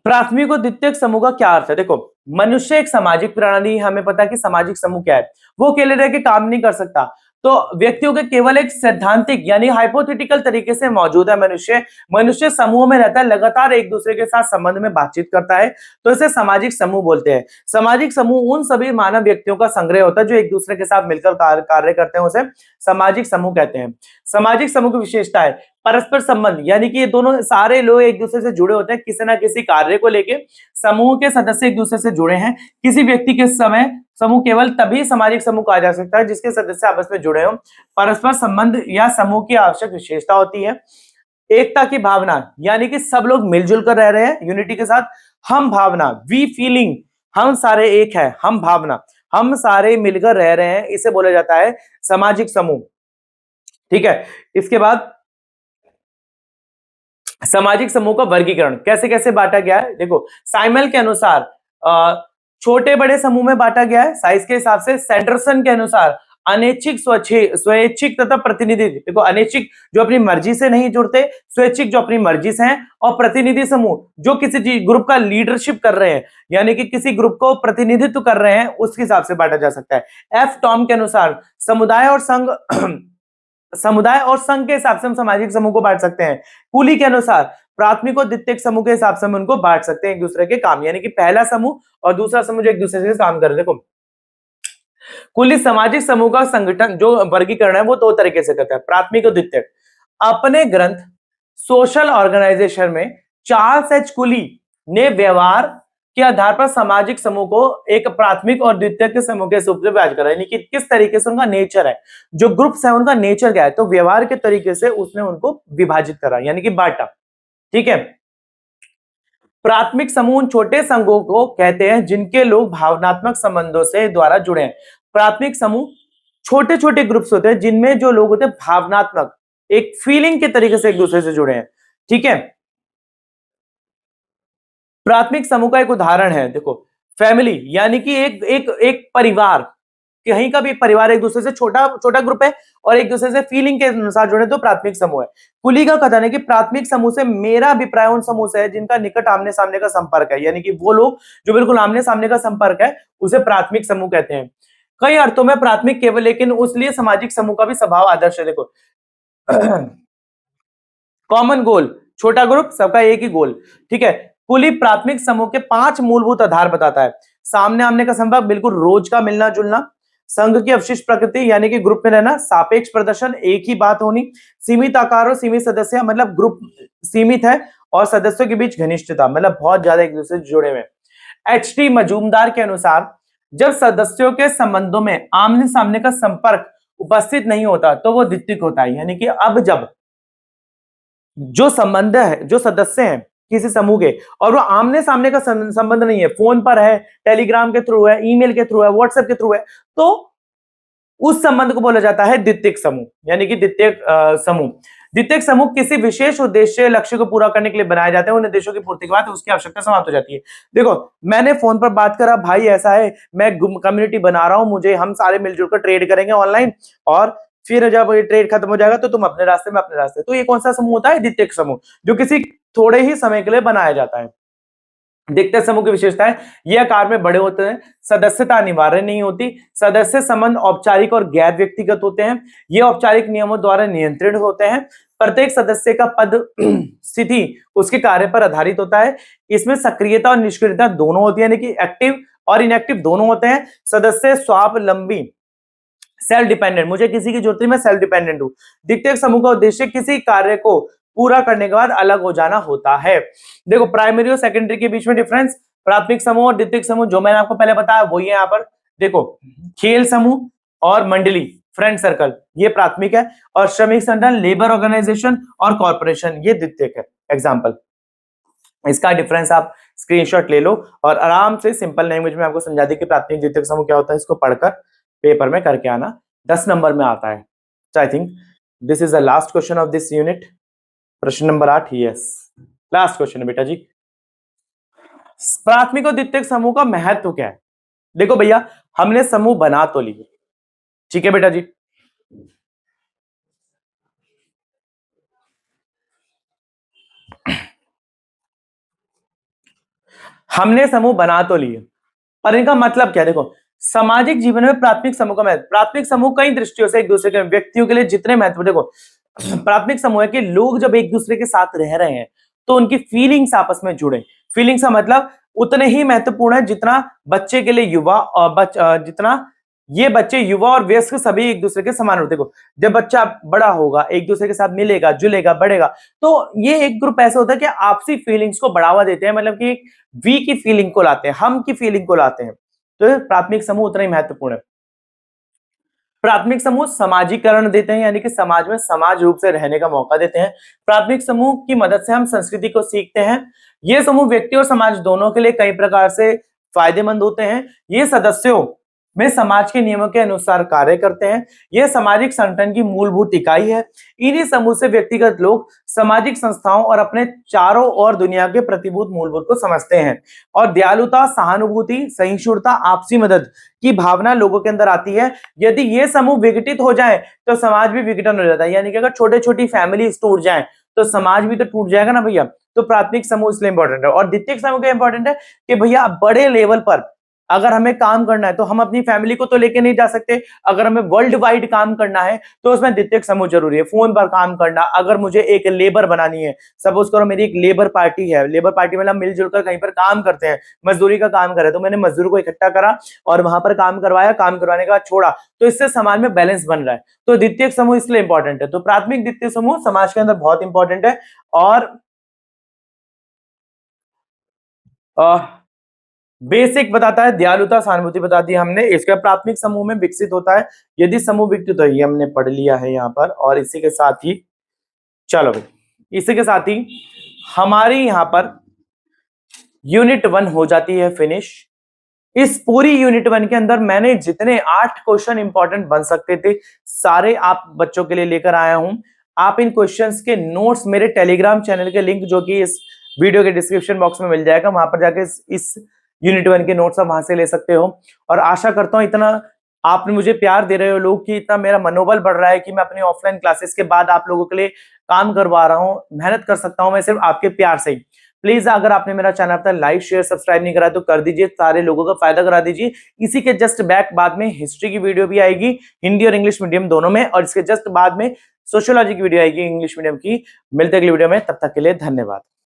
प्राथमिक और द्वितीयक समूह का क्या अर्थ है, देखो मनुष्य एक सामाजिक प्राणी, हमें पता है कि सामाजिक समूह क्या है, वो अकेले रह के काम नहीं कर सकता, तो व्यक्तियों के केवल एक सैद्धांतिक यानी हाइपोथेटिकल तरीके से मौजूद है मनुष्य, मनुष्य समूह में रहता है, लगातार एक दूसरे के साथ संबंध में बातचीत करता है, तो इसे सामाजिक समूह बोलते हैं। सामाजिक समूह उन सभी मानव व्यक्तियों का संग्रह होता है जो एक दूसरे के साथ मिलकर कार्य करते हैं, उसे सामाजिक समूह कहते हैं। सामाजिक समूह की विशेषता है परस्पर संबंध, यानी कि ये दोनों सारे लोग एक दूसरे से जुड़े होते हैं, किसी ना किसी कार्य को लेके समूह के सदस्य एक दूसरे से जुड़े हैं। किसी व्यक्ति के समय समूह केवल तभी सामाजिक समूह कहा जा सकता है जिसके सदस्य आपस में जुड़े हों। परस्पर संबंध या समूह की आवश्यक विशेषता होती है एकता की भावना, यानी कि सब लोग मिलजुल कर रह रहे हैं यूनिटी के साथ। हम भावना वी फीलिंग, हम सारे एक है, हम भावना हम सारे मिलकर रह रहे हैं, इसे बोला जाता है सामाजिक समूह। ठीक है, इसके बाद सामाजिक समूह का वर्गीकरण कैसे कैसे बांटा गया है, देखो साइमल के अनुसार छोटे बड़े समूह में बांटा गया है साइज के हिसाब से। सैंडरसन के अनुसार अनैच्छिक स्वैच्छिक तथा प्रतिनिधि, देखो अनैच्छिक जो अपनी मर्जी से नहीं जुड़ते, स्वैच्छिक जो अपनी मर्जी से हैं, और प्रतिनिधि समूह जो किसी ग्रुप का लीडरशिप कर रहे हैं यानी कि किसी ग्रुप को प्रतिनिधित्व कर रहे हैं, उसके हिसाब से बांटा जा सकता है। एफ टॉम के अनुसार समुदाय और संघ समुदाय और संघ के हिसाब से हम सामाजिक समूह को बांट सकते हैं। कूली के अनुसार प्राथमिक और द्वितीयक समूह के हिसाब से हम उनको बांट सकते हैं एक दूसरे के काम, यानी कि पहला समूह और दूसरा समूह जो एक दूसरे से काम कर रहे हैं। देखो कुल सामाजिक समूह का संगठन जो वर्गीकरण है वो दो तरीके से करता है, प्राथमिक और द्वितीयक। अपने ग्रंथ सोशल ऑर्गेनाइजेशन में चार्ल्स एच कुली ने व्यवहार के आधार पर सामाजिक समूह को एक प्राथमिक और द्वितीयक समूह के रूप में विभाजित करा, यानी कि किस तरीके से उनका नेचर है, जो ग्रुप्स है उनका नेचर क्या है, तो व्यवहार के तरीके से उसने उनको विभाजित करा यानी कि बांटा। ठीक है, प्राथमिक समूह उन छोटे संघों को कहते हैं जिनके लोग भावनात्मक संबंधों से द्वारा जुड़े हैं। प्राथमिक समूह छोटे छोटे ग्रुप्स होते हैं जिनमें जो लोग होते हैं भावनात्मक एक फीलिंग के तरीके से एक दूसरे से जुड़े हैं। ठीक है, प्राथमिक समूह का एक उदाहरण है, देखो फैमिली, यानी कि एक एक एक परिवार, कहीं का भी परिवार एक दूसरे से छोटा छोटा ग्रुप है और एक दूसरे से फीलिंग के अनुसार जुड़े तो प्राथमिक समूह है। कुली का कथन है कि प्राथमिक समूह से मेरा अभिप्राय उन समूह से है जिनका निकट आमने सामने का संपर्क है, यानी कि वो लोग जो बिल्कुल आमने सामने का संपर्क है उसे प्राथमिक समूह कहते हैं। कई अर्थों में प्राथमिक केवल लेकिन उसलिए सामाजिक समूह का भी स्वभाव आदर्श है। देखो कॉमन गोल, छोटा ग्रुप सबका एक ही गोल। ठीक है, कुली प्राथमिक समूह के 5 मूलभूत आधार बताता है। सामने आमने का संपर्क, बिल्कुल रोज का मिलना जुलना, संघ की अवशिष्ट प्रकृति यानी कि ग्रुप में रहना, सापेक्ष प्रदर्शन एक ही बात होनी, सीमित आकार और सीमित सदस्य मतलब ग्रुप सीमित है और सदस्यों के बीच घनिष्ठता मतलब बहुत ज्यादा एक दूसरे से जुड़े हुए। एच टी मजूमदार के अनुसार जब सदस्यों के संबंधों में आमने सामने का संपर्क उपस्थित नहीं होता तो वो द्वितीयक होता है, यानी कि अब जब जो संबंध है, जो सदस्य हैं किसी समूह के और वो आमने सामने का संबंध नहीं है, फोन पर है, टेलीग्राम के थ्रू है, ईमेल के थ्रू है, व्हाट्सएप के थ्रू है, तो उस संबंध को बोला जाता है द्वितीयक समूह, यानी कि द्वितीयक समूह। द्वितीयक समूह किसी विशेष उद्देश्य लक्ष्य को पूरा करने के लिए बनाए जाते हैं, उन उद्देश्यों की पूर्ति के बाद उसकी आवश्यकता समाप्त हो जाती है। देखो मैंने फोन पर बात करा, भाई ऐसा है मैं कम्युनिटी बना रहा हूं, मुझे हम सारे मिलजुल कर ट्रेड करेंगे ऑनलाइन और फिर जब ये ट्रेड खत्म हो जाएगा तो तुम अपने रास्ते में अपने रास्ते, तो ये कौन सा समूह होता है? द्वितीयक समूह, जो किसी थोड़े ही समय के लिए बनाया जाता है। द्वितीयक समूह की विशेषता है ये आकार में बड़े होते हैं, सदस्यता अनिवार्य नहीं होती, सदस्य संबंध औपचारिक और गैर व्यक्तिगत होते हैं, ये औपचारिक नियमों द्वारा नियंत्रित होते हैं, प्रत्येक सदस्य का पद स्थिति उसके कार्य पर आधारित होता है, इसमें सक्रियता और निष्क्रियता दोनों होती है, यानी कि एक्टिव और इनएक्टिव दोनों होते हैं, सदस्य स्वावलंबी सेल्फ डिपेंडेंट, मुझे किसी की जरूरत नहीं, मैं सेल्फ डिपेंडेंट हूं। द्वितीयक समूह का उद्देश्य किसी कार्य को पूरा करने के बाद अलग हो जाना होता है। देखो प्राइमरी और सेकेंडरी के बीच में डिफरेंस, प्राथमिक समूह और द्वितीयक समूह जो मैंने आपको पहले बताया वही है यहाँ पर। देखो खेल समूह और मंडली फ्रेंड सर्कल ये प्राथमिक है, और श्रमिक संगठन लेबर ऑर्गेनाइजेशन और कॉर्पोरेशन ये द्वितीयक है। एग्जाम्पल, इसका डिफरेंस आप स्क्रीनशॉट ले लो और आराम से सिंपल लैंग्वेज में आपको समझा दी कि प्राथमिक द्वितीयक समूह क्या होता है, इसको पढ़कर पेपर में करके आना, 10 नंबर में आता है। I think this is the last question of this unit, प्रश्न नंबर 8। यस लास्ट क्वेश्चन है बेटा जी। प्राथमिक और द्वितीयक समूह का महत्व क्या है? देखो भैया हमने समूह बना तो लिए, ठीक है बेटा जी, हमने समूह बना तो लिए पर इनका मतलब क्या है? देखो सामाजिक जीवन में प्राथमिक समूह का महत्व, प्राथमिक समूह कई दृष्टियों से एक दूसरे के व्यक्तियों के लिए जितने महत्व, देखो प्राथमिक समूह है कि लोग जब एक दूसरे के साथ रह रहे हैं तो उनकी फीलिंग्स आपस में जुड़े, फीलिंग्स का मतलब उतने ही महत्वपूर्ण है जितना बच्चे के लिए युवा और जितना ये बच्चे युवा और वयस्क सभी एक दूसरे के समान होते। देखो जब बच्चा बड़ा होगा एक दूसरे के साथ मिलेगा जुलेगा बढ़ेगा तो ये एक ग्रुप ऐसा होता है कि आपसी फीलिंग्स को बढ़ावा देते हैं, मतलब कि वी की फीलिंग को लाते हैं, हम की फीलिंग को लाते हैं, तो प्राथमिक समूह उतना ही महत्वपूर्ण है। प्राथमिक समूह समाजीकरण देते हैं, यानी कि समाज में समाज रूप से रहने का मौका देते हैं। प्राथमिक समूह की मदद से हम संस्कृति को सीखते हैं। ये समूह व्यक्ति और समाज दोनों के लिए कई प्रकार से फायदेमंद होते हैं। ये सदस्यों में समाज के नियमों के अनुसार कार्य करते हैं। यह सामाजिक संगठन की मूलभूत इकाई है। इन्हीं समूह से व्यक्तिगत लोग सामाजिक संस्थाओं और अपने चारों ओर दुनिया के प्रतिभूत मूलभूत को समझते हैं, और दयालुता, सहानुभूति, सहिष्णुता, आपसी मदद की भावना लोगों के अंदर आती है। यदि ये समूह विघटित हो जाए तो समाज भी विघटन हो जाता है, यानी कि अगर छोटे छोटी फैमिलीज टूट जाए तो समाज भी तो टूट जाएगा ना भैया। तो प्राथमिक समूह इसलिए इंपॉर्टेंट है। और द्वितीयक समूह क्या इंपॉर्टेंट है कि भैया बड़े लेवल पर अगर हमें काम करना है तो हम अपनी फैमिली को तो लेके नहीं जा सकते, अगर हमें वर्ल्ड वाइड काम करना है तो उसमें द्वितीयक समूह जरूरी है। फोन पर काम करना, अगर मुझे एक लेबर बनानी है, सपोज करो मेरी एक लेबर पार्टी है, लेबर पार्टी मतलब मिलजुल कर कहीं पर काम करते हैं, मजदूरी का काम करे, तो मैंने मजदूर को इकट्ठा करा और वहां पर काम करवाया, काम करवाने के बाद छोड़ा, तो इससे समाज में बैलेंस बन रहा है। तो द्वितीयक समूह इसलिए इंपॉर्टेंट है। तो प्राथमिक द्वितीयक समूह समाज के अंदर बहुत इंपॉर्टेंट है। और बेसिक बताता है, दयालुता सहानुभूति बता दी हमने, इसका प्राथमिक समूह में विकसित होता है। यदि समूह विकसित हो, ये हमने पढ़ लिया है यहाँ पर। और इसी के साथ ही चलो भाई, इसी के साथ ही हमारी यहाँ पर यूनिट 1 हो जाती है फिनिश। इस पूरी यूनिट 1 के अंदर मैंने जितने 8 क्वेश्चन इंपॉर्टेंट बन सकते थे सारे आप बच्चों के लिए लेकर आया हूं। आप इन क्वेश्चंस के नोट्स मेरे टेलीग्राम चैनल के लिंक जो कि इस वीडियो के डिस्क्रिप्शन बॉक्स में मिल जाएगा, वहां पर जाके इस यूनिट 1 के नोट्स आप वहां से ले सकते हो। और आशा करता हूं इतना आप मुझे प्यार दे रहे हो लोग कि इतना मेरा मनोबल बढ़ रहा है कि मैं अपनी ऑफलाइन क्लासेस के बाद आप लोगों के लिए काम करवा रहा हूं, मेहनत कर सकता हूं मैं सिर्फ आपके प्यार से ही। प्लीज अगर आपने मेरा चैनल अपना लाइक शेयर सब्सक्राइब नहीं करा तो कर दीजिए, सारे लोगों का फायदा करा दीजिए। इसी के जस्ट बैक बाद में हिस्ट्री की वीडियो भी आएगी, हिंदी और इंग्लिश मीडियम दोनों में, और इसके जस्ट बाद में सोशियोलॉजी की वीडियो आएगी इंग्लिश मीडियम की। मिलते अगली वीडियो में, तब तक के लिए धन्यवाद।